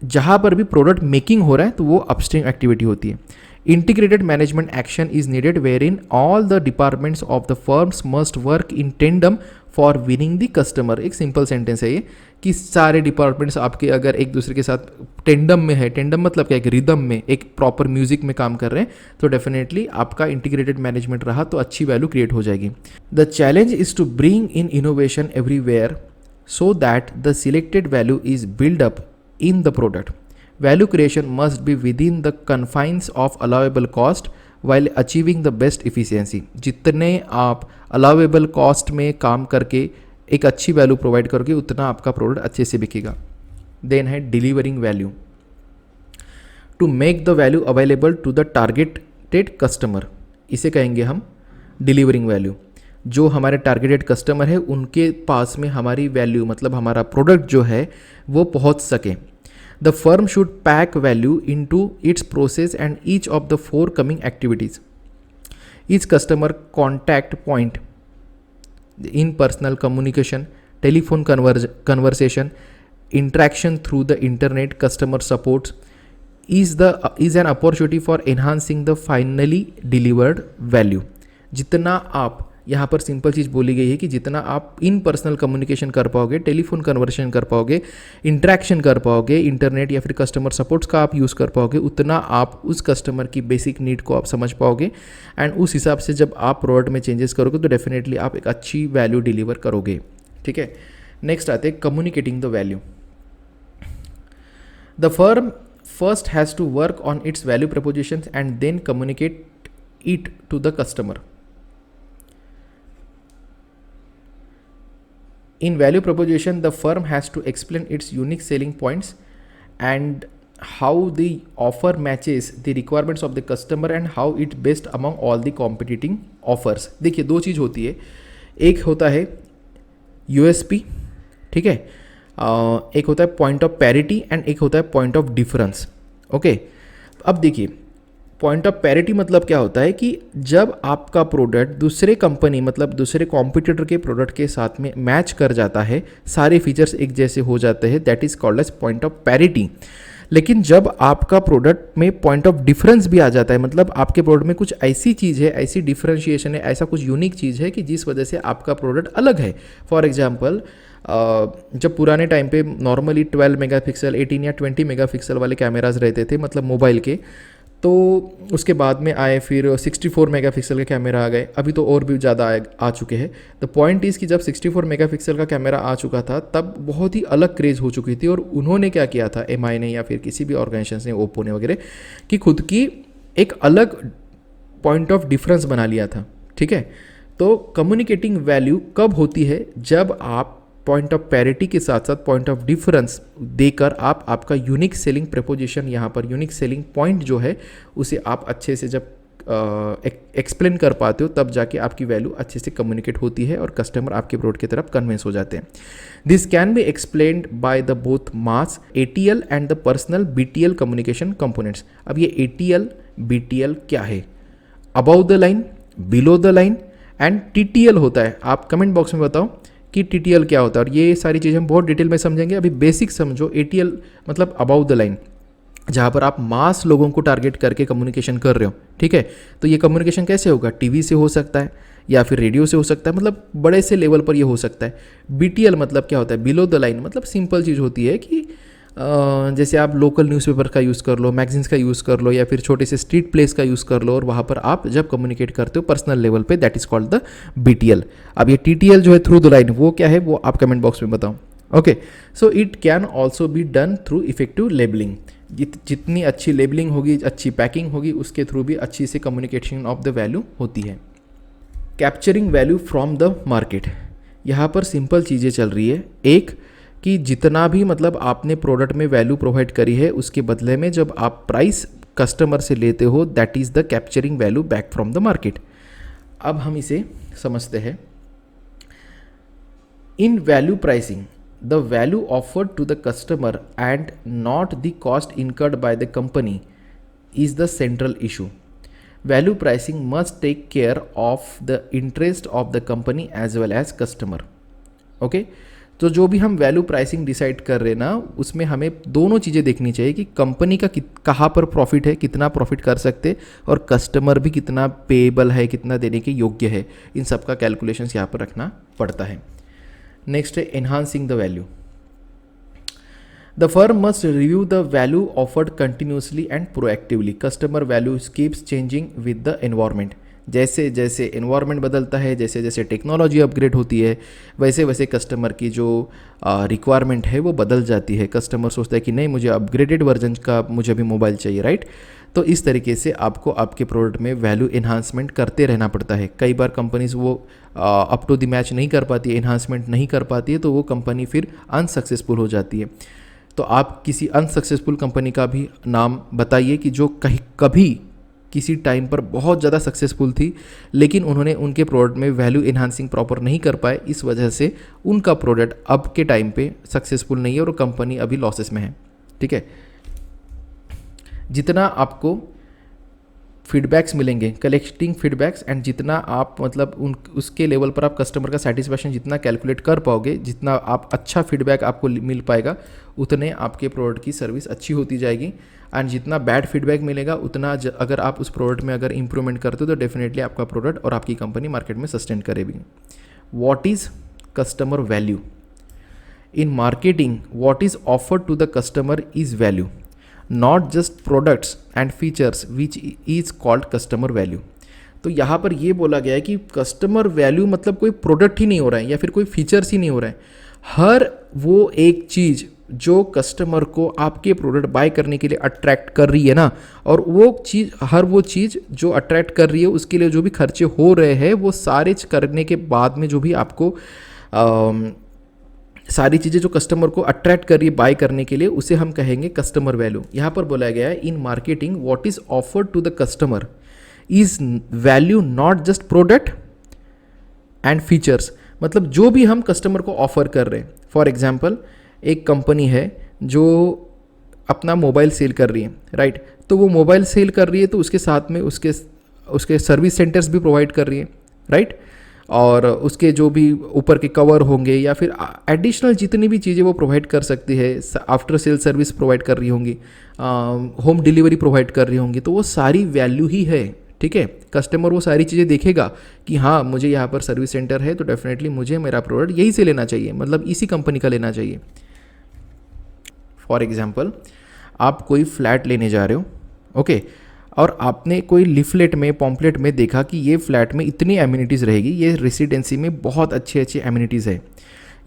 जहाँ पर भी प्रोडक्ट मेकिंग हो रहा है तो वो अपस्ट्रीम एक्टिविटी होती है। Integrated management action is needed where in all the departments of the firms must work in tandem for winning the customer. एक सिंपल सेंटेंस है ये कि सारे डिपार्टमेंट्स आपके अगर एक दूसरे के साथ टेंडम में है, टेंडम मतलब क्या, एक रिदम में, एक प्रॉपर म्यूजिक में काम कर रहे हैं, तो डेफिनेटली आपका इंटीग्रेटेड मैनेजमेंट रहा तो अच्छी वैल्यू क्रिएट हो जाएगी। The challenge is to bring in innovation everywhere so that the selected value is build up in the product. Value creation must be within the confines of allowable cost while achieving the best efficiency. जितने आप allowable cost में काम करके एक अच्छी value provide करोगे, उतना आपका प्रोडक्ट अच्छे से बिकेगा। देन है delivering value, to make the value available to the targeted customer. इसे कहेंगे हम डिलीवरिंग वैल्यू। जो हमारे टारगेटेड कस्टमर है उनके पास में हमारी वैल्यू, मतलब हमारा प्रोडक्ट जो है वो पहुंच सके। The firm should pack value into its process and each of the four coming activities. Each customer contact point in personal communication, telephone conversation, interaction through the internet, customer supports is an opportunity for enhancing the finally delivered value. जितना आप, यहाँ पर simple चीज़ बोली गई है कि जितना आप इन पर्सनल कम्युनिकेशन कर पाओगे, टेलीफोन कन्वर्सेशन कर पाओगे, इंटरेक्शन कर पाओगे, इंटरनेट या फिर कस्टमर सपोर्ट्स का आप यूज़ कर पाओगे, उतना आप उस कस्टमर की बेसिक नीड को आप समझ पाओगे। एंड उस हिसाब से जब आप प्रोडक्ट में चेंजेस करोगे तो डेफिनेटली आप एक अच्छी वैल्यू डिलीवर करोगे, ठीक है। नेक्स्ट आते हैं communicating the value. The firm first has to work on its value propositions and then communicate it to the customer. In value proposition, the firm has to explain its unique selling points and how the offer matches the requirements of the customer and how it best among all the competing offers. देखिए दो चीज़ होती है, एक होता है USP, ठीक है, एक होता है पॉइंट ऑफ पैरिटी एंड एक होता है पॉइंट ऑफ डिफरेंस। ओके, अब देखिए पॉइंट ऑफ पैरिटी मतलब क्या होता है कि जब आपका प्रोडक्ट दूसरे कंपनी, मतलब दूसरे कॉम्पिटिटर के प्रोडक्ट के साथ में मैच कर जाता है, सारे फीचर्स एक जैसे हो जाते हैं, that is called as point of parity. लेकिन जब आपका प्रोडक्ट में पॉइंट ऑफ डिफरेंस भी आ जाता है, मतलब आपके प्रोडक्ट में कुछ ऐसी चीज़ है, ऐसी डिफरेंशिएशन है, ऐसा कुछ यूनिक चीज़ है कि जिस वजह से आपका प्रोडक्ट अलग है। फॉर एग्जाम्पल जब पुराने टाइम पे नॉर्मली 12 मेगापिक्सल 18 या 20 मेगापिक्सल वाले कैमराज रहते थे, मतलब मोबाइल के, तो उसके बाद में आए फिर 64 मेगापिक्सल के कैमरा आ गए, अभी तो और भी ज़्यादा आ चुके हैं। द पॉइंट इज़ कि जब 64 मेगापिक्सल का कैमरा आ चुका था तब बहुत ही अलग क्रेज़ हो चुकी थी, और उन्होंने क्या किया था, एमआई ने या फिर किसी भी ऑर्गेनाइजेशन ने, ओप्पो ने वगैरह, कि खुद की एक अलग पॉइंट ऑफ डिफरेंस बना लिया था। ठीक है, तो कम्युनिकेटिंग वैल्यू कब होती है, जब आप पॉइंट ऑफ पैरिटी के साथ साथ पॉइंट ऑफ डिफरेंस देकर आप आपका यूनिक सेलिंग प्रपोजिशन, यहाँ पर यूनिक सेलिंग पॉइंट जो है उसे आप अच्छे से जब एक्सप्लेन कर पाते हो, तब जाके आपकी वैल्यू अच्छे से कम्युनिकेट होती है और कस्टमर आपके प्रोडक्ट की तरफ कन्विंस हो जाते हैं। This can be explained by the both mass ATL and the personal BTL communication components. अब ये एटीएल बीटीएल क्या है, above the line, below the line and TTL होता है। आप कमेंट बॉक्स में बताओ कि टीटीएल क्या होता है, और ये सारी चीज़ें हम बहुत डिटेल में समझेंगे। अभी बेसिक समझो, एटीएल मतलब अबाउ द लाइन, जहाँ पर आप मास लोगों को टारगेट करके कम्युनिकेशन कर रहे हो। ठीक है, तो ये कम्युनिकेशन कैसे होगा, टीवी से हो सकता है या फिर रेडियो से हो सकता है, मतलब बड़े से लेवल पर ये हो सकता है। बीटीएल मतलब क्या होता है, बिलो द लाइन, मतलब सिंपल चीज़ होती है कि जैसे आप लोकल न्यूज़पेपर का यूज़ कर लो, मैगजीन्स का यूज़ कर लो, या फिर छोटे से स्ट्रीट प्लेस का यूज़ कर लो, और वहाँ पर आप जब कम्युनिकेट करते हो पर्सनल लेवल पे, that is called the BTL. अब ये टीटीएल जो है, थ्रू द लाइन, वो क्या है, वो आप कमेंट बॉक्स में बताओ। Okay, so it can also be done through effective labelling. जितनी अच्छी लेबलिंग होगी, अच्छी पैकिंग होगी, उसके थ्रू भी अच्छी से कम्युनिकेशन ऑफ द वैल्यू होती है। Capturing value from the market, यहाँ पर सिंपल चीज़ें चल रही है। एक कि जितना भी मतलब आपने प्रोडक्ट में वैल्यू प्रोवाइड करी है, उसके बदले में जब आप प्राइस कस्टमर से लेते हो, that is the capturing value back from the market. अब हम इसे समझते हैं। In value pricing, the value offered to the customer and not the cost incurred by the company is the central issue. Value pricing must take care of the interest of the company as well as customer. Okay, तो जो भी हम value pricing decide कर रहे हैं ना, उसमें हमें दोनों चीज़ें देखनी चाहिए कि कंपनी का कहाँ पर प्रॉफिट है, कितना प्रॉफिट कर सकते, और कस्टमर भी कितना पेएबल है, कितना देने के योग्य है। इन सब का कैलकुलेशंस यहाँ पर रखना पड़ता है। नेक्स्ट है enhancing the value. The firm must review the value offered continuously and proactively. Customer value keeps changing with the environment. जैसे जैसे एनवायरनमेंट बदलता है, जैसे जैसे टेक्नोलॉजी अपग्रेड होती है, वैसे वैसे कस्टमर की जो रिक्वायरमेंट है वो बदल जाती है। कस्टमर सोचता है कि नहीं, मुझे अपग्रेडेड वर्जन का मुझे अभी मोबाइल चाहिए, राइट। तो इस तरीके से आपको आपके प्रोडक्ट में वैल्यू एनहांसमेंट करते रहना पड़ता है। कई बार कंपनीज वो अप टू द मैच नहीं कर पाती है, एनहांसमेंट नहीं कर पाती है, तो वो कंपनी फिर अनसक्सेसफुल हो जाती है। तो आप किसी अनसक्सेसफुल कंपनी का भी नाम बताइए कि जो कभी किसी टाइम पर बहुत ज़्यादा सक्सेसफुल थी, लेकिन उन्होंने उनके प्रोडक्ट में वैल्यू एनहांसिंग प्रॉपर नहीं कर पाए, इस वजह से उनका प्रोडक्ट अब के टाइम पे सक्सेसफुल नहीं है और कंपनी अभी लॉसेस में है। ठीक है, जितना आपको फीडबैक्स मिलेंगे, कलेक्टिंग फीडबैक्स, एंड जितना आप मतलब उसके लेवल पर आप कस्टमर का सेटिस्फैक्शन जितना कैलकुलेट कर पाओगे, जितना आप अच्छा फीडबैक आपको मिल पाएगा, उतने आपके प्रोडक्ट की सर्विस अच्छी होती जाएगी। एंड जितना बैड फीडबैक मिलेगा, उतना अगर आप उस प्रोडक्ट में अगर इंप्रूवमेंट करते हो, तो डेफिनेटली आपका प्रोडक्ट और आपकी कंपनी मार्केट में सस्टेन करेगी। What is customer value? In marketing, what is offered to the customer is value, not just products and features which is called customer value. तो यहाँ पर ये बोला गया है कि कस्टमर वैल्यू मतलब कोई प्रोडक्ट ही नहीं हो रहा है या फिर कोई फीचर्स ही नहीं हो रहा है, हर वो एक चीज़ जो कस्टमर को आपके प्रोडक्ट बाय करने के लिए अट्रैक्ट कर रही है ना, और वो चीज़, हर वो चीज़ जो अट्रैक्ट कर रही है, उसके लिए जो भी खर्चे हो रहे हैं, वो सारे करने के बाद में जो भी आपको सारी चीज़ें जो कस्टमर को अट्रैक्ट कर रही है बाय करने के लिए, उसे हम कहेंगे कस्टमर वैल्यू। यहाँ पर बोला गया है in marketing what is offered to the customer is value, not just product and features. मतलब जो भी हम कस्टमर को ऑफर कर रहे हैं, फॉर एग्जाम्पल एक कंपनी है जो अपना मोबाइल सेल कर रही है, राइट। तो वो मोबाइल सेल कर रही है, तो उसके साथ में उसके सर्विस सेंटर्स भी प्रोवाइड कर रही है, राइट। और उसके जो भी ऊपर के कवर होंगे या फिर एडिशनल जितनी भी चीज़ें वो प्रोवाइड कर सकती है, आफ्टर सेल सर्विस प्रोवाइड कर रही होंगी, होम डिलीवरी प्रोवाइड कर रही होंगी, तो वो सारी वैल्यू ही है, ठीक है। कस्टमर वो सारी चीज़ें देखेगा कि हाँ मुझे यहाँ पर सर्विस सेंटर है तो डेफिनेटली मुझे मेरा प्रोडक्ट यहीं से लेना चाहिए, मतलब इसी कंपनी का लेना चाहिए। फॉर एग्जांपल आप कोई फ्लैट लेने जा रहे हो, ओके, और आपने कोई लिफलेट में पॉम्पलेट में देखा कि ये फ्लैट में इतनी एमिनिटीज़ रहेगी, ये रेसिडेंसी में बहुत अच्छे अच्छे एमिनिटीज़ है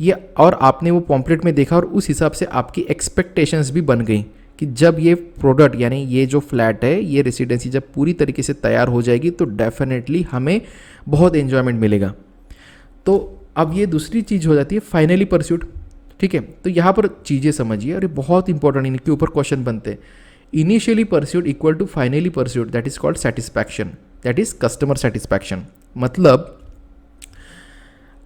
ये, और आपने वो पॉम्पलेट में देखा और उस हिसाब से आपकी एक्सपेक्टेशंस भी बन गई कि जब ये प्रोडक्ट यानी ये जो फ्लैट है, ये रेसिडेंसी जब पूरी तरीके से तैयार हो जाएगी तो डेफिनेटली हमें बहुत एन्जॉयमेंट मिलेगा। तो अब ये दूसरी चीज़ हो जाती है फाइनली परस्यूट, ठीक है। तो यहाँ पर चीज़ें समझिए और ये बहुत इंपॉर्टेंट, इनके ऊपर क्वेश्चन बनते हैं। Initially pursuit equal to finally pursuit, that is called satisfaction, that is customer satisfaction. मतलब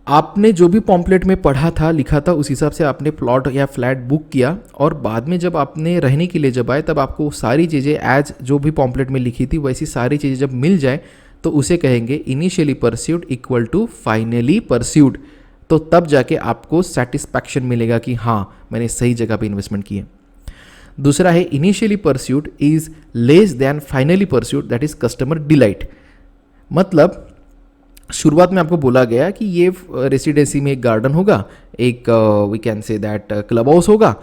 आपने जो भी पॉम्पलेट में पढ़ा था, लिखा था, उस हिसाब से आपने प्लॉट या फ्लैट बुक किया और बाद में जब आपने रहने के लिए जब आए तब आपको सारी चीज़ें एज जो भी पॉम्पलेट में लिखी थी वैसी सारी चीज़ें जब मिल जाए तो उसे कहेंगे initially pursuit equal to finally pursuit. तो तब जाके आपको सेटिस्फैक्शन मिलेगा कि हाँ मैंने सही जगह पे इन्वेस्टमेंट की है। दूसरा है initially pursuit is less than finally pursuit, that is customer delight. मतलब शुरुआत में आपको बोला गया कि ये रेसिडेंसी में एक गार्डन होगा, एक we can say that club house होगा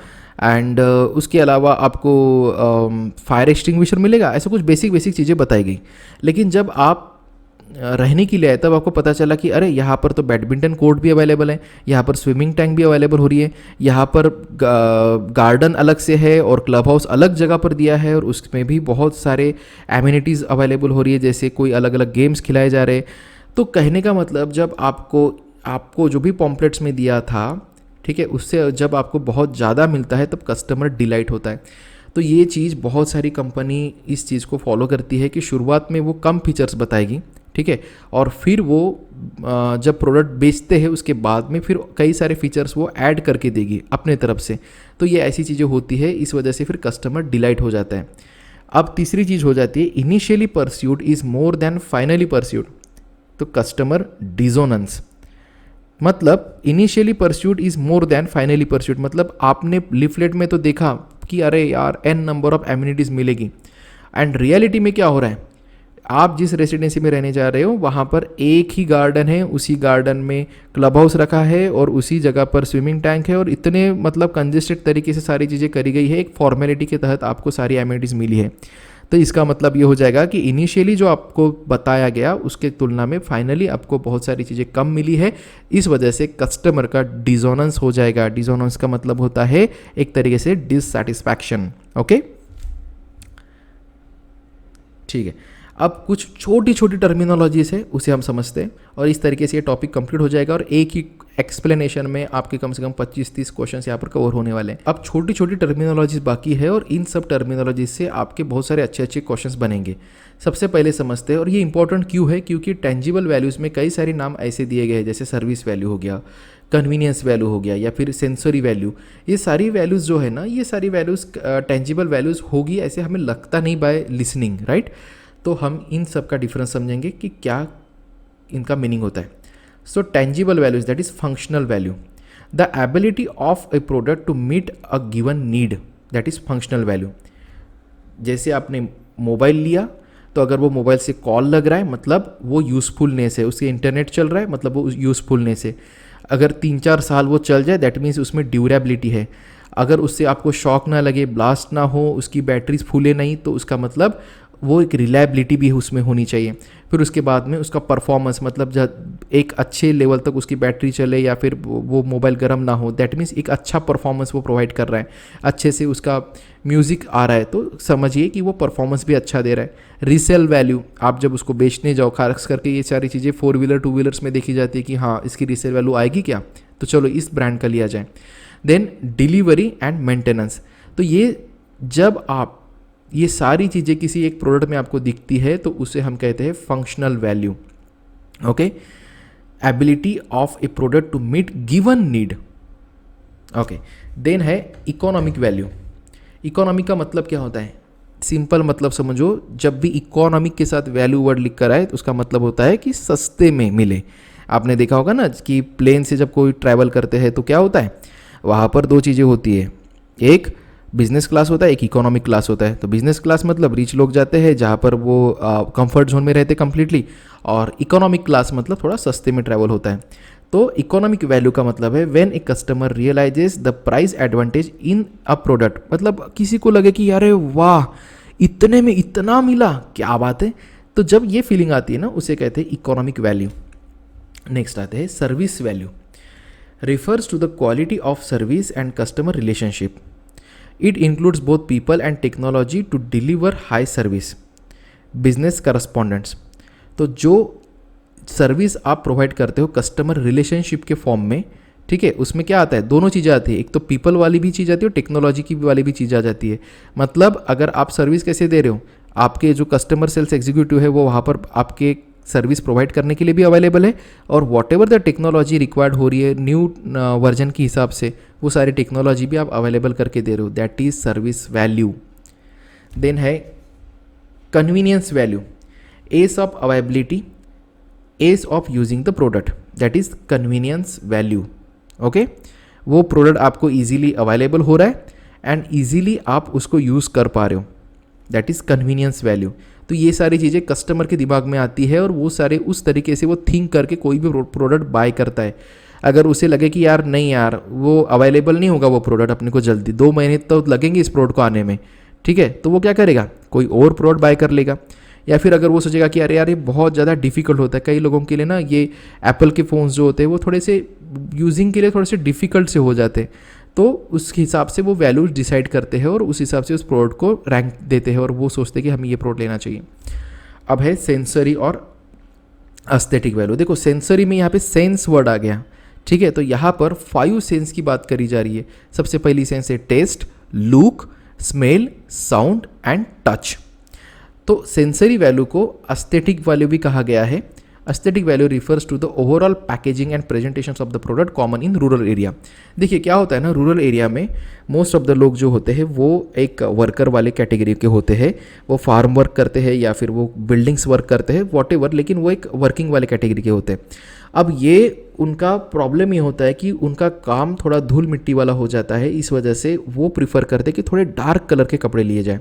एंड उसके अलावा आपको फायर एक्सटिंग्विशर मिलेगा, ऐसा कुछ बेसिक चीज़ें बताई गई। लेकिन जब आप रहने के लिए आए तब आपको पता चला कि अरे यहाँ पर तो बैडमिंटन कोर्ट भी अवेलेबल है, यहाँ पर स्विमिंग टैंक भी अवेलेबल हो रही है, यहाँ पर गार्डन अलग से है और क्लब हाउस अलग जगह पर दिया है और उसमें भी बहुत सारे एमिनिटीज़ अवेलेबल हो रही है, जैसे कोई अलग अलग गेम्स खिलाए जा रहे हैं। तो कहने का मतलब जब आपको जो भी पॉम्पलेट्स में दिया था, ठीक है, उससे जब आपको बहुत ज़्यादा मिलता है तब कस्टमर डिलाइट होता है। तो ये चीज़ बहुत सारी कंपनी इस चीज़ को फॉलो करती है कि शुरुआत में वो कम फीचर्स बताएगी, ठीक है, और फिर वो जब प्रोडक्ट बेचते हैं उसके बाद में फिर कई सारे फीचर्स वो ऐड करके देगी अपने तरफ से। तो ये ऐसी चीज़ें होती है, इस वजह से फिर कस्टमर डिलाइट हो जाता है। अब तीसरी चीज़ हो जाती है initially pursuit is more than finally pursuit, तो कस्टमर डिजोनेंस। मतलब initially pursuit is more than finally pursuit, मतलब आपने लिफलेट में तो देखा कि अरे यार n नंबर ऑफ एमिनिटीज़ मिलेगी, एंड रियलिटी में क्या हो रहा है, आप जिस रेसिडेंसी में रहने जा रहे हो वहाँ पर एक ही गार्डन है, उसी गार्डन में क्लब हाउस रखा है और उसी जगह पर स्विमिंग टैंक है और इतने मतलब कंजेस्टेड तरीके से सारी चीज़ें करी गई है, एक फॉर्मेलिटी के तहत आपको सारी एमिनिटीज़ मिली है। तो इसका मतलब ये हो जाएगा कि इनिशियली जो आपको बताया गया उसके तुलना में फाइनली आपको बहुत सारी चीज़ें कम मिली है, इस वजह से कस्टमर का डिसोनेंस हो जाएगा। डिसोनेंस का मतलब होता है एक तरीके से डिससैटिस्फैक्शन, ओके, ठीक है। अब कुछ छोटी छोटी टर्मिनोलॉजीज है उसे हम समझते हैं और इस तरीके से ये टॉपिक कंप्लीट हो जाएगा और एक ही एक्सप्लेनेशन में आपके कम से कम 25-30 क्वेश्चन यहाँ पर कवर होने वाले हैं। अब छोटी छोटी टर्मिनोलॉजीज बाकी है और इन सब टर्मिनोलॉजीज से आपके बहुत सारे अच्छे अच्छे क्वेश्चंस बनेंगे। सबसे पहले समझते हैं, और ये इंपॉर्टेंट क्यों है, क्योंकि टेंजिबल वैल्यूज़ में कई सारे नाम ऐसे दिए गए हैं जैसे सर्विस वैल्यू हो गया, कन्वीनियंस वैल्यू हो गया या फिर सेंसरी वैल्यू। ये सारी वैल्यूज़ जो है ना, ये सारी वैल्यूज़ टेंजिबल वैल्यूज़ होगी ऐसे हमें लगता नहीं बाय लिसनिंग, राइट। तो हम इन सब का डिफरेंस समझेंगे कि क्या इनका मीनिंग होता है। So tangible values that is functional value, the ability of a product to meet a given need, that is functional value. जैसे आपने मोबाइल लिया तो अगर वो मोबाइल से कॉल लग रहा है मतलब वो यूज़फुलनेस है, उसके इंटरनेट चल रहा है मतलब वो यूज़फुलनेस है। अगर 3-4 साल वो चल जाए दैट मीन्स उसमें ड्यूरेबिलिटी है। अगर उससे आपको शॉक ना लगे, ब्लास्ट ना हो, उसकी बैटरीज फूले नहीं, तो उसका मतलब वो एक रिलायबिलिटी भी उसमें होनी चाहिए। फिर उसके बाद में उसका परफॉर्मेंस, मतलब जब एक अच्छे लेवल तक उसकी बैटरी चले या फिर वो मोबाइल गर्म ना हो, दैट मीन्स एक अच्छा परफॉर्मेंस वो प्रोवाइड कर रहा है, अच्छे से उसका म्यूज़िक आ रहा है, तो समझिए कि वो परफॉर्मेंस भी अच्छा दे रहा है। रीसेल वैल्यू, आप जब उसको बेचने जाओ, खास करके ये सारी चीज़ें 4 व्हीलर 2 व्हीलर्स में देखी जाती है कि हाँ इसकी रीसेल वैल्यू आएगी क्या, तो चलो इस ब्रांड का लिया जाए। देन डिलीवरी एंड मेंटेनेंस, तो ये जब आप ये सारी चीज़ें किसी एक प्रोडक्ट में आपको दिखती है तो उसे हम कहते हैं functional value, okay. Ability of a product to meet given need, okay. Then है इकोनॉमिक वैल्यू। इकोनॉमिक का मतलब क्या होता है, सिंपल मतलब समझो, जब भी इकोनॉमिक के साथ वैल्यू वर्ड लिख कर आए तो उसका मतलब होता है कि सस्ते में मिले। आपने देखा होगा ना कि प्लेन से जब कोई ट्रैवल करते हैं तो क्या होता है, वहाँ पर 2 चीज़ें होती है, एक बिजनेस क्लास होता है, एक इकोनॉमिक क्लास होता है। तो बिजनेस क्लास मतलब रिच लोग जाते हैं जहाँ पर वो कंफर्ट जोन में रहते कम्प्लीटली, और इकोनॉमिक क्लास मतलब थोड़ा सस्ते में ट्रैवल होता है। तो इकोनॉमिक वैल्यू का मतलब है when a customer realises the price advantage in a product, मतलब किसी को लगे कि अरे वाह इतने में इतना मिला, क्या बात है। तो जब ये फीलिंग आती है ना, उसे कहते हैं इकोनॉमिक वैल्यू। नेक्स्ट आते हैं service value. refers to the quality of service and customer relationship. It includes both people and technology to deliver high service. Business correspondence, तो जो सर्विस आप प्रोवाइड करते हो कस्टमर रिलेशनशिप के फॉर्म में, ठीक है, उसमें क्या आता है, दोनों चीज़ें आती है, एक तो पीपल वाली भी चीज़ आती है और टेक्नोलॉजी की वाली भी चीज़ आ जाती है। मतलब अगर आप सर्विस कैसे दे रहे हो, आपके जो कस्टमर सेल्स एग्जीक्यूटिव है वो वहाँ पर आपके सर्विस प्रोवाइड करने के लिए भी अवेलेबल है, और what ever the technology required हो रही है न्यू वर्जन के हिसाब से, वो सारी टेक्नोलॉजी भी आप अवेलेबल करके दे रहे हो, that is service value. Then है convenience value, ease of availability, ease of using the product, that is convenience value. Okay, वो प्रोडक्ट आपको ईजिली अवेलेबल हो रहा है एंड ईजिली आप उसको यूज़ कर पा रहे हो, दैट इज़ कन्वीनियंस वैल्यू। तो ये सारी चीज़ें कस्टमर के दिमाग में आती है और वो सारे उस तरीके से वो थिंक करके कोई भी प्रोडक्ट बाय करता है। अगर उसे लगे कि यार नहीं यार वो अवेलेबल नहीं होगा वो प्रोडक्ट अपने को जल्दी, 2 महीने तो लगेंगे इस प्रोडक्ट को आने में, ठीक है, तो वो क्या करेगा, कोई और प्रोडक्ट बाय कर लेगा। या फिर अगर वो सोचेगा कि अरे यार ये बहुत ज़्यादा डिफिकल्ट होता है, कई लोगों के लिए ना ये एप्पल के फ़ोन्स जो होते हैं वो थोड़े से यूजिंग के लिए थोड़े से डिफ़िकल्ट से हो जाते हैं, तो उस हिसाब से वो वैल्यूज डिसाइड करते हैं और उस हिसाब से उस प्रोडक्ट को रैंक देते हैं और वो सोचते हैं कि हमें ये प्रोडक्ट लेना चाहिए। अब है सेंसरी और एस्थेटिक वैल्यू। देखो सेंसरी में यहाँ पे सेंस वर्ड आ गया, ठीक है, तो यहाँ पर 5 सेंस की बात करी जा रही है। सबसे पहली सेंस है taste, look, smell, sound and touch. तो सेंसरी वैल्यू को एस्थेटिक वैल्यू भी कहा गया है। Aesthetic value refers to the overall packaging and presentation of the product common in rural area. देखिए क्या होता है ना, रूरल एरिया में मोस्ट ऑफ द लोग जो होते हैं वो एक वर्कर वाले कैटेगरी के होते हैं, वो फार्म वर्क करते हैं या फिर वो बिल्डिंग्स वर्क करते हैं वॉटेवर, लेकिन वो एक वर्किंग वाले कैटेगरी के होते हैं। अब ये उनका प्रॉब्लम ये होता है कि उनका काम थोड़ा धूल मिट्टी वाला हो जाता है, इस वजह से वो प्रीफर करते हैं कि थोड़े डार्क कलर के कपड़े लिए जाएँ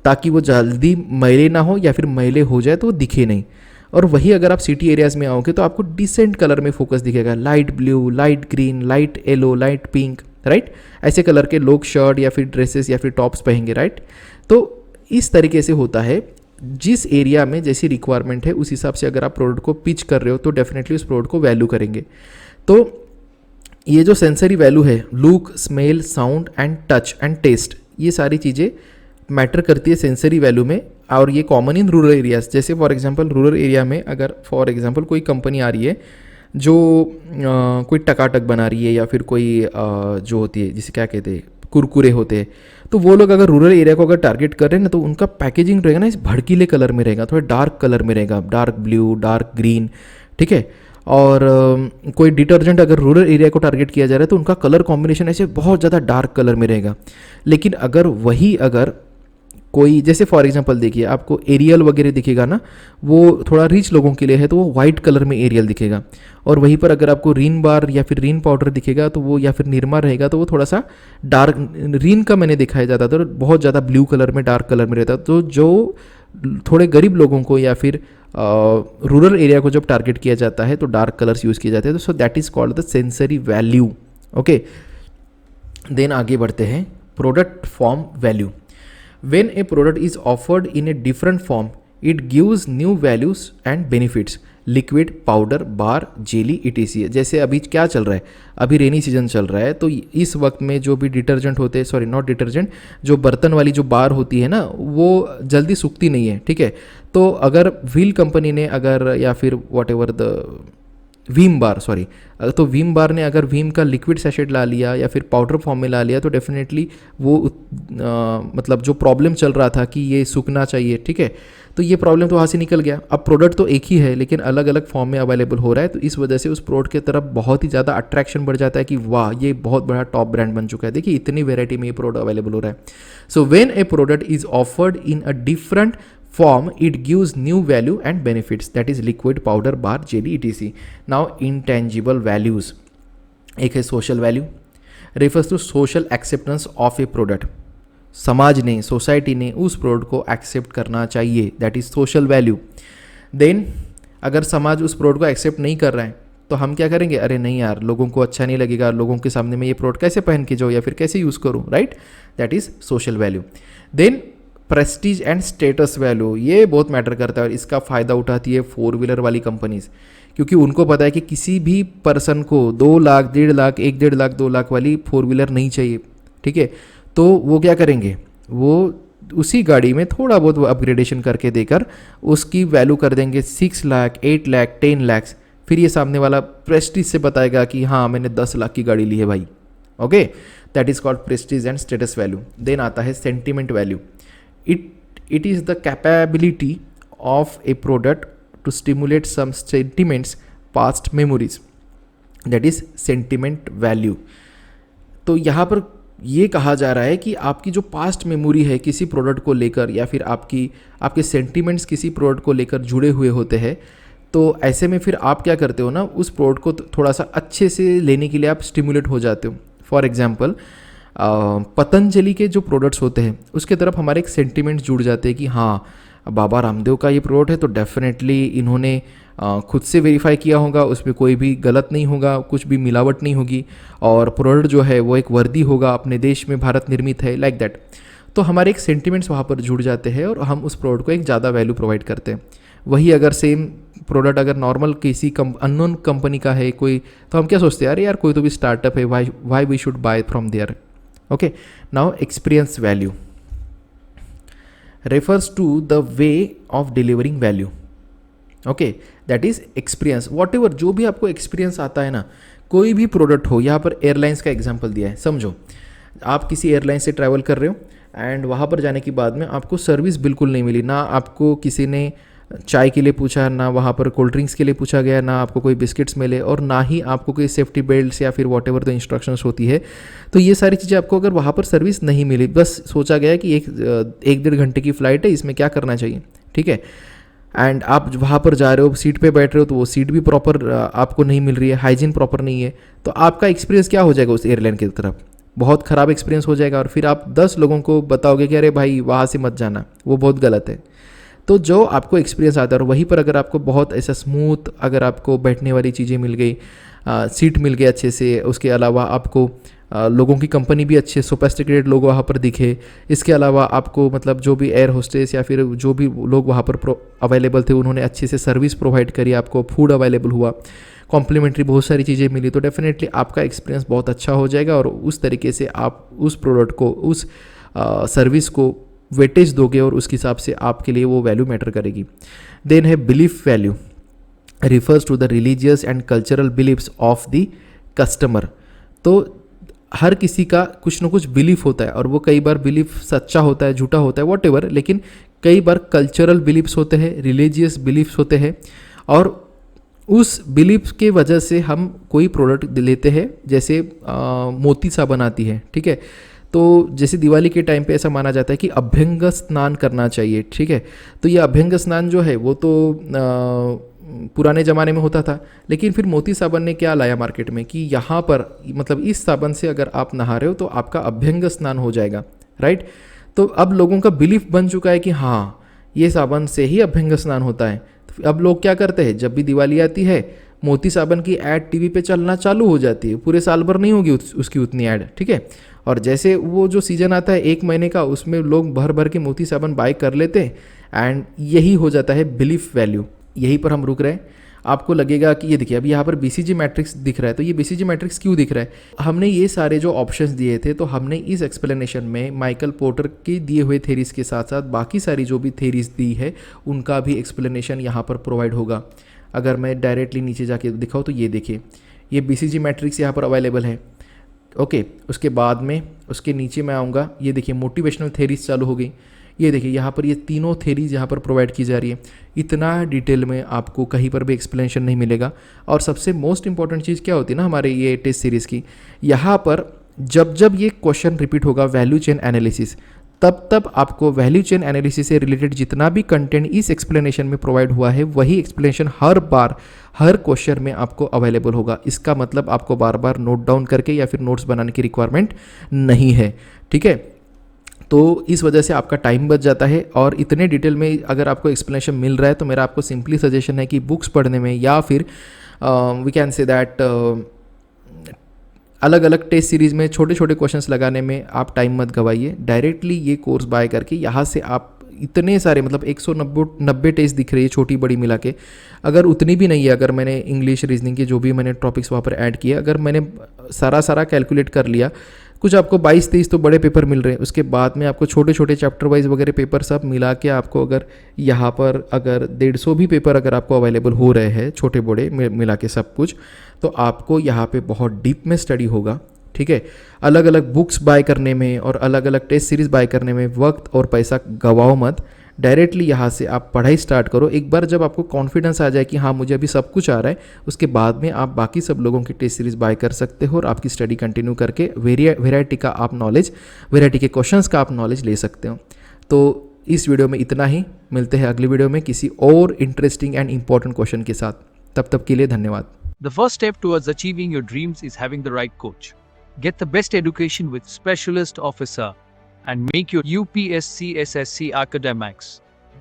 ताकि वो जल्दी मैले ना हो या फिर मैले हो जाए तो वो दिखे नहीं। और वही अगर आप सिटी एरियाज़ में आओगे तो आपको डिसेंट कलर में फोकस दिखेगा, light blue, light green, light yellow, light pink, right, ऐसे कलर के लोग शर्ट या फिर ड्रेसेस या फिर टॉप्स पहनेंगे, राइट। तो इस तरीके से होता है, जिस एरिया में जैसी रिक्वायरमेंट है उस हिसाब से अगर आप प्रोडक्ट को पिच कर रहे हो तो डेफिनेटली उस प्रोडक्ट को वैल्यू करेंगे। तो ये जो सेंसरी वैल्यू है, look, smell, sound and touch and taste, ये सारी चीज़ें मैटर करती है सेंसरी वैल्यू में, और ये कॉमन इन रूरल एरियाज। जैसे फॉर एग्जांपल रूरल एरिया में अगर फॉर एग्जांपल कोई कंपनी आ रही है जो कोई टकाटक बना रही है या फिर कोई जो होती है जिसे क्या कहते हैं कुरकुरे होते हैं, तो वो लोग अगर रूरल एरिया को अगर टारगेट कर रहे हैं ना तो उनका पैकेजिंग रहेगा ना इस भड़कीले कलर में रहेगा, थोड़ा डार्क कलर में रहेगा, डार्क ब्लू, डार्क ग्रीन, ठीक है। और कोई डिटर्जेंट अगर रूरल एरिया को टारगेट किया जा रहा है तो उनका कलर कॉम्बिनेशन ऐसे बहुत ज़्यादा डार्क कलर में रहेगा। लेकिन अगर कोई जैसे फॉर एग्जांपल देखिए आपको एरियल वगैरह दिखेगा ना, वो थोड़ा रिच लोगों के लिए है तो वो वाइट कलर में एरियल दिखेगा, और वहीं पर अगर आपको रीन बार या फिर रीन पाउडर दिखेगा तो वो या फिर निरमा रहेगा तो वो थोड़ा सा डार्क, रीन का मैंने दिखाया जाता था बहुत ज़्यादा ब्लू कलर में डार्क कलर में रहता। तो जो थोड़े गरीब लोगों को या फिर रूरल एरिया को जब टारगेट किया जाता है तो डार्क कलर्स यूज़ किए जाते हैं, तो so that is called the sensory value. Okay, then आगे बढ़ते हैं product form value. When a product is offered in a different form, it gives new values and benefits. Liquid, powder, bar, jelly, etc. जैसे अभी क्या चल रहा है, अभी रेनी सीजन चल रहा है, तो इस वक्त में जो भी डिटर्जेंट होते हैं, सॉरी नॉट डिटर्जेंट, जो बर्तन वाली जो बार होती है ना वो जल्दी सूखती नहीं है, ठीक है। तो अगर व्हील कंपनी ने अगर या फिर what ever the Vim bar, sorry, तो वीम बार ने अगर वीम का लिक्विड सैशेट ला लिया या फिर पाउडर फॉर्म में ला लिया तो डेफिनेटली वो मतलब जो प्रॉब्लम चल रहा था कि ये सूखना चाहिए, ठीक है, तो ये प्रॉब्लम तो वहाँ से निकल गया। अब प्रोडक्ट तो एक ही है लेकिन अलग अलग फॉर्म में अवेलेबल हो रहा है, तो इस वजह से उस प्रोडक्ट की तरफ बहुत ही ज़्यादा अट्रैक्शन बढ़ जाता है कि वाह ये बहुत बड़ा टॉप ब्रांड बन चुका है, देखिए इतनी वेराइटी में ये प्रोडक्ट अवेलेबल हो रहा है। So when A product is offered in a different form, it gives new value and benefits, that is liquid, powder, bar, jelly, etc. Now intangible values, एक है social value, refers to social acceptance of a product, समाज ने, society ने उस product को accept करना चाहिए, that is social value. Then अगर समाज उस प्रोडक्ट को एक्सेप्ट नहीं कर रहा है तो हम क्या करेंगे, अरे नहीं यार लोगों को अच्छा नहीं लगेगा, लोगों के सामने मैं ये प्रोडक्ट कैसे पहन के जाऊँ या फिर कैसे यूज़ करूँ, right, that is social value. Then prestige and status value, ये बहुत मैटर करता है और इसका फ़ायदा उठाती है 4 व्हीलर वाली कंपनीज़, क्योंकि उनको पता है कि किसी भी पर्सन को 2 लाख, 1.5 लाख, 1.5 लाख, 2 लाख वाली 4 व्हीलर नहीं चाहिए, ठीक है। तो वो क्या करेंगे, वो उसी गाड़ी में थोड़ा बहुत वो अपग्रेडेशन करके देकर उसकी वैल्यू कर देंगे 6 लाख, 8 लाख, 10 लाख। फिर ये सामने वाला प्रेस्टीज से बताएगा कि हाँ मैंने 10 लाख की गाड़ी ली है भाई, okay, that is called prestige and status value. Then आता है sentiment value. It is the capability of a product to stimulate some sentiments, past memories, that is sentiment value. तो यहाँ पर ये कहा जा रहा है कि आपकी जो पास्ट मेमोरी है किसी प्रोडक्ट को लेकर या फिर आपके सेंटिमेंट्स किसी प्रोडक्ट को लेकर जुड़े हुए होते हैं, तो ऐसे में फिर आप क्या करते हो ना, उस प्रोडक्ट को थोड़ा सा अच्छे से लेने के लिए आप स्टिमुलेट हो जाते हो। फॉर एग्जांपल पतंजलि के जो प्रोडक्ट्स होते हैं उसके तरफ हमारे एक सेंटिमेंट जुड़ जाते हैं कि हाँ बाबा रामदेव का ये प्रोडक्ट है तो डेफिनेटली इन्होंने खुद से वेरीफाई किया होगा, उसमें कोई भी गलत नहीं होगा, कुछ भी मिलावट नहीं होगी, और प्रोडक्ट जो है वो एक वर्दी होगा, अपने देश में भारत निर्मित है, लाइक दैट। तो हमारे एक सेंटिमेंट्स वहाँ पर जुड़ जाते हैं और हम उस प्रोडक्ट को एक ज़्यादा वैल्यू प्रोवाइड करते हैं। वही अगर सेम प्रोडक्ट अगर नॉर्मल किसी अननोन कंपनी का है कोई, तो हम क्या सोचते हैं, अरे यार कोई तो भी स्टार्टअप है, why we should buy from there, okay. Now experience value refers to the way of delivering value, okay, that is experience, whatever जो भी आपको एक्सपीरियंस आता है ना, कोई भी प्रोडक्ट हो। यहाँ पर एयरलाइंस का एग्जांपल दिया है, समझो आप किसी एयरलाइन से ट्रैवल कर रहे हो एंड वहाँ पर जाने के बाद में आपको सर्विस बिल्कुल नहीं मिली, ना आपको किसी ने चाय के लिए पूछा, ना वहाँ पर कोल्ड ड्रिंक्स के लिए पूछा गया, ना आपको कोई बिस्किट्स मिले, और ना ही आपको कोई सेफ्टी बेल्ट्स या फिर वॉट एवर द इंस्ट्रक्शंस होती है। तो ये सारी चीज़ें आपको अगर वहाँ पर सर्विस नहीं मिली, बस सोचा गया कि एक 1-1.5 घंटे की फ़्लाइट है, इसमें क्या करना चाहिए, ठीक है, एंड आप वहाँ पर जा रहे हो, सीट पे बैठ रहे हो, तो वो सीट भी प्रॉपर आपको नहीं मिल रही है, हाइजीन प्रॉपर नहीं है, तो आपका एक्सपीरियंस क्या हो जाएगा उस एयरलाइन की तरफ, बहुत ख़राब एक्सपीरियंस हो जाएगा। और फिर आप 10 लोगों को बताओगे कि अरे भाई वहाँ से मत जाना, वो बहुत गलत है। तो जो आपको एक्सपीरियंस आता है, और वहीं पर अगर आपको बहुत ऐसा स्मूथ, अगर आपको बैठने वाली चीज़ें मिल गई, सीट मिल गई अच्छे से, उसके अलावा आपको लोगों की कंपनी भी अच्छे सोफिस्टिकेटेड लोग वहाँ पर दिखे, इसके अलावा आपको मतलब जो भी एयर होस्टेस या फिर जो भी लोग वहाँ पर अवेलेबल थे उन्होंने अच्छे से सर्विस प्रोवाइड करी, आपको फूड अवेलेबल हुआ, कॉम्प्लीमेंट्री बहुत सारी चीज़ें मिली, तो डेफिनेटली आपका एक्सपीरियंस बहुत अच्छा हो जाएगा और उस तरीके से आप उस प्रोडक्ट को, उस सर्विस को वेटेज दोगे और उसके हिसाब से आपके लिए वो वैल्यू मैटर करेगी। देन है belief value, refers to the religious and cultural beliefs of the customer. तो हर किसी का कुछ ना कुछ बिलीफ होता है और वो कई बार बिलीफ सच्चा होता है, झूठा होता है, वॉट एवर, लेकिन कई बार कल्चरल बिलीफ्स होते हैं, रिलीजियस बिलीफ्स होते हैं, और उस बिलीफ के वजह से हम कोई प्रोडक्ट लेते हैं। जैसे मोती साबन आती है, ठीक है, तो जैसे दिवाली के टाइम पे ऐसा माना जाता है कि अभ्यंग स्नान करना चाहिए, ठीक है। तो ये अभ्यंग स्नान जो है वो तो पुराने ज़माने में होता था, लेकिन फिर मोती साबन ने क्या लाया मार्केट में कि यहाँ पर मतलब इस साबन से अगर आप नहा रहे हो तो आपका अभ्यंग स्नान हो जाएगा, राइट। तो अब लोगों का बिलीफ बन चुका है कि हाँ ये साबन से ही अभ्यंग स्नान होता है। तो अब लोग क्या करते हैं, जब भी दिवाली आती है मोती साबन की ऐड टीवी पे चलना चालू हो जाती है, पूरे साल भर नहीं होगी उसकी उतनी ऐड, ठीक है। और जैसे वो जो सीज़न आता है 1 महीने का, उसमें लोग भर भर के मोती साबन बाय कर लेते हैं एंड यही हो जाता है बिलीफ वैल्यू। यहीं पर हम रुक रहे हैं। आपको लगेगा कि ये देखिए अभी यहाँ पर BCG मैट्रिक्स दिख रहा है, तो ये BCG मैट्रिक्स क्यों दिख रहा है, हमने ये सारे जो ऑप्शंस दिए थे तो हमने इस एक्सप्लेनेशन में माइकल पोर्टर के दिए हुए थेरीज़ के साथ साथ बाकी सारी जो भी थेरीज़ दी है उनका भी एक्सप्लेनेशन यहाँ पर प्रोवाइड होगा। अगर मैं डायरेक्टली नीचे जाके दिखाऊँ तो ये देखिए ये BCG मैट्रिक्स यहाँ पर अवेलेबल है, ओके। उसके बाद में उसके नीचे मैं आऊँगा, ये देखिए मोटिवेशनल थेरीज चालू हो गई। ये देखिए यहाँ पर ये तीनों थेरीज यहाँ पर प्रोवाइड की जा रही है। इतना डिटेल में आपको कहीं पर भी एक्सप्लेनेशन नहीं मिलेगा। और सबसे मोस्ट इंपॉर्टेंट चीज़ क्या होती है ना हमारे ये टेस्ट सीरीज़ की, यहाँ पर जब जब ये क्वेश्चन रिपीट होगा वैल्यू चेन एनालिसिस, तब तब आपको वैल्यू चेन एनालिसिस से रिलेटेड जितना भी कंटेंट इस एक्सप्लेनेशन में प्रोवाइड हुआ है वही एक्सप्लेनेशन हर बार हर क्वेश्चन में आपको अवेलेबल होगा। इसका मतलब आपको बार बार नोट डाउन करके या फिर नोट्स बनाने की रिक्वायरमेंट नहीं है, ठीक है। तो इस वजह से आपका टाइम बच जाता है। और इतने डिटेल में अगर आपको एक्सप्लेनेशन मिल रहा है तो मेरा आपको सिंपली सजेशन है कि बुक्स पढ़ने में या फिर वी कैन से दैट अलग अलग टेस्ट सीरीज़ में छोटे छोटे क्वेश्चंस लगाने में आप टाइम मत गवाइए। डायरेक्टली ये कोर्स बाय करके यहाँ से आप इतने सारे मतलब 190 टेस्ट दिख रही है छोटी बड़ी मिला के, अगर उतनी भी नहीं है, अगर मैंने इंग्लिश रीजनिंग के जो भी मैंने टॉपिक्स वहाँ पर ऐड किए, अगर मैंने सारा कैलकुलेट कर लिया, कुछ आपको 22-23 तो बड़े पेपर मिल रहे हैं, उसके बाद में आपको छोटे छोटे चैप्टर वाइज वगैरह पेपर सब मिला के आपको अगर यहाँ पर अगर 150 भी पेपर अगर आपको अवेलेबल हो रहे हैं छोटे बड़े मिला के सब कुछ, तो आपको यहाँ पे बहुत डीप में स्टडी होगा। ठीक है, अलग अलग बुक्स बाय करने में और अलग अलग टेस्ट सीरीज़ बाय करने में वक्त और पैसा गवाओ मत। डायरेक्टली यहाँ से आप पढ़ाई स्टार्ट करो। एक बार जब आपको कॉन्फिडेंस आ जाए कि हाँ मुझे अभी सब कुछ आ रहा है, उसके बाद में आप बाकी सब लोगों की टेस्ट सीरीज़ बाय कर सकते हो और आपकी स्टडी कंटिन्यू करके वेराइटी का आप नॉलेज, वेराइटी के क्वेश्चंस का आप नॉलेज ले सकते हो। तो इस वीडियो में इतना ही, मिलते हैं अगली वीडियो में किसी और इंटरेस्टिंग एंड इम्पॉर्टेंट क्वेश्चन के साथ। तब तक के लिए धन्यवाद। The first step towards achieving your dreams is having the right coach. Get the best education with specialist officer and make your UPSC SSC academics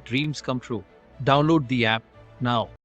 dreams come true. Download the app now.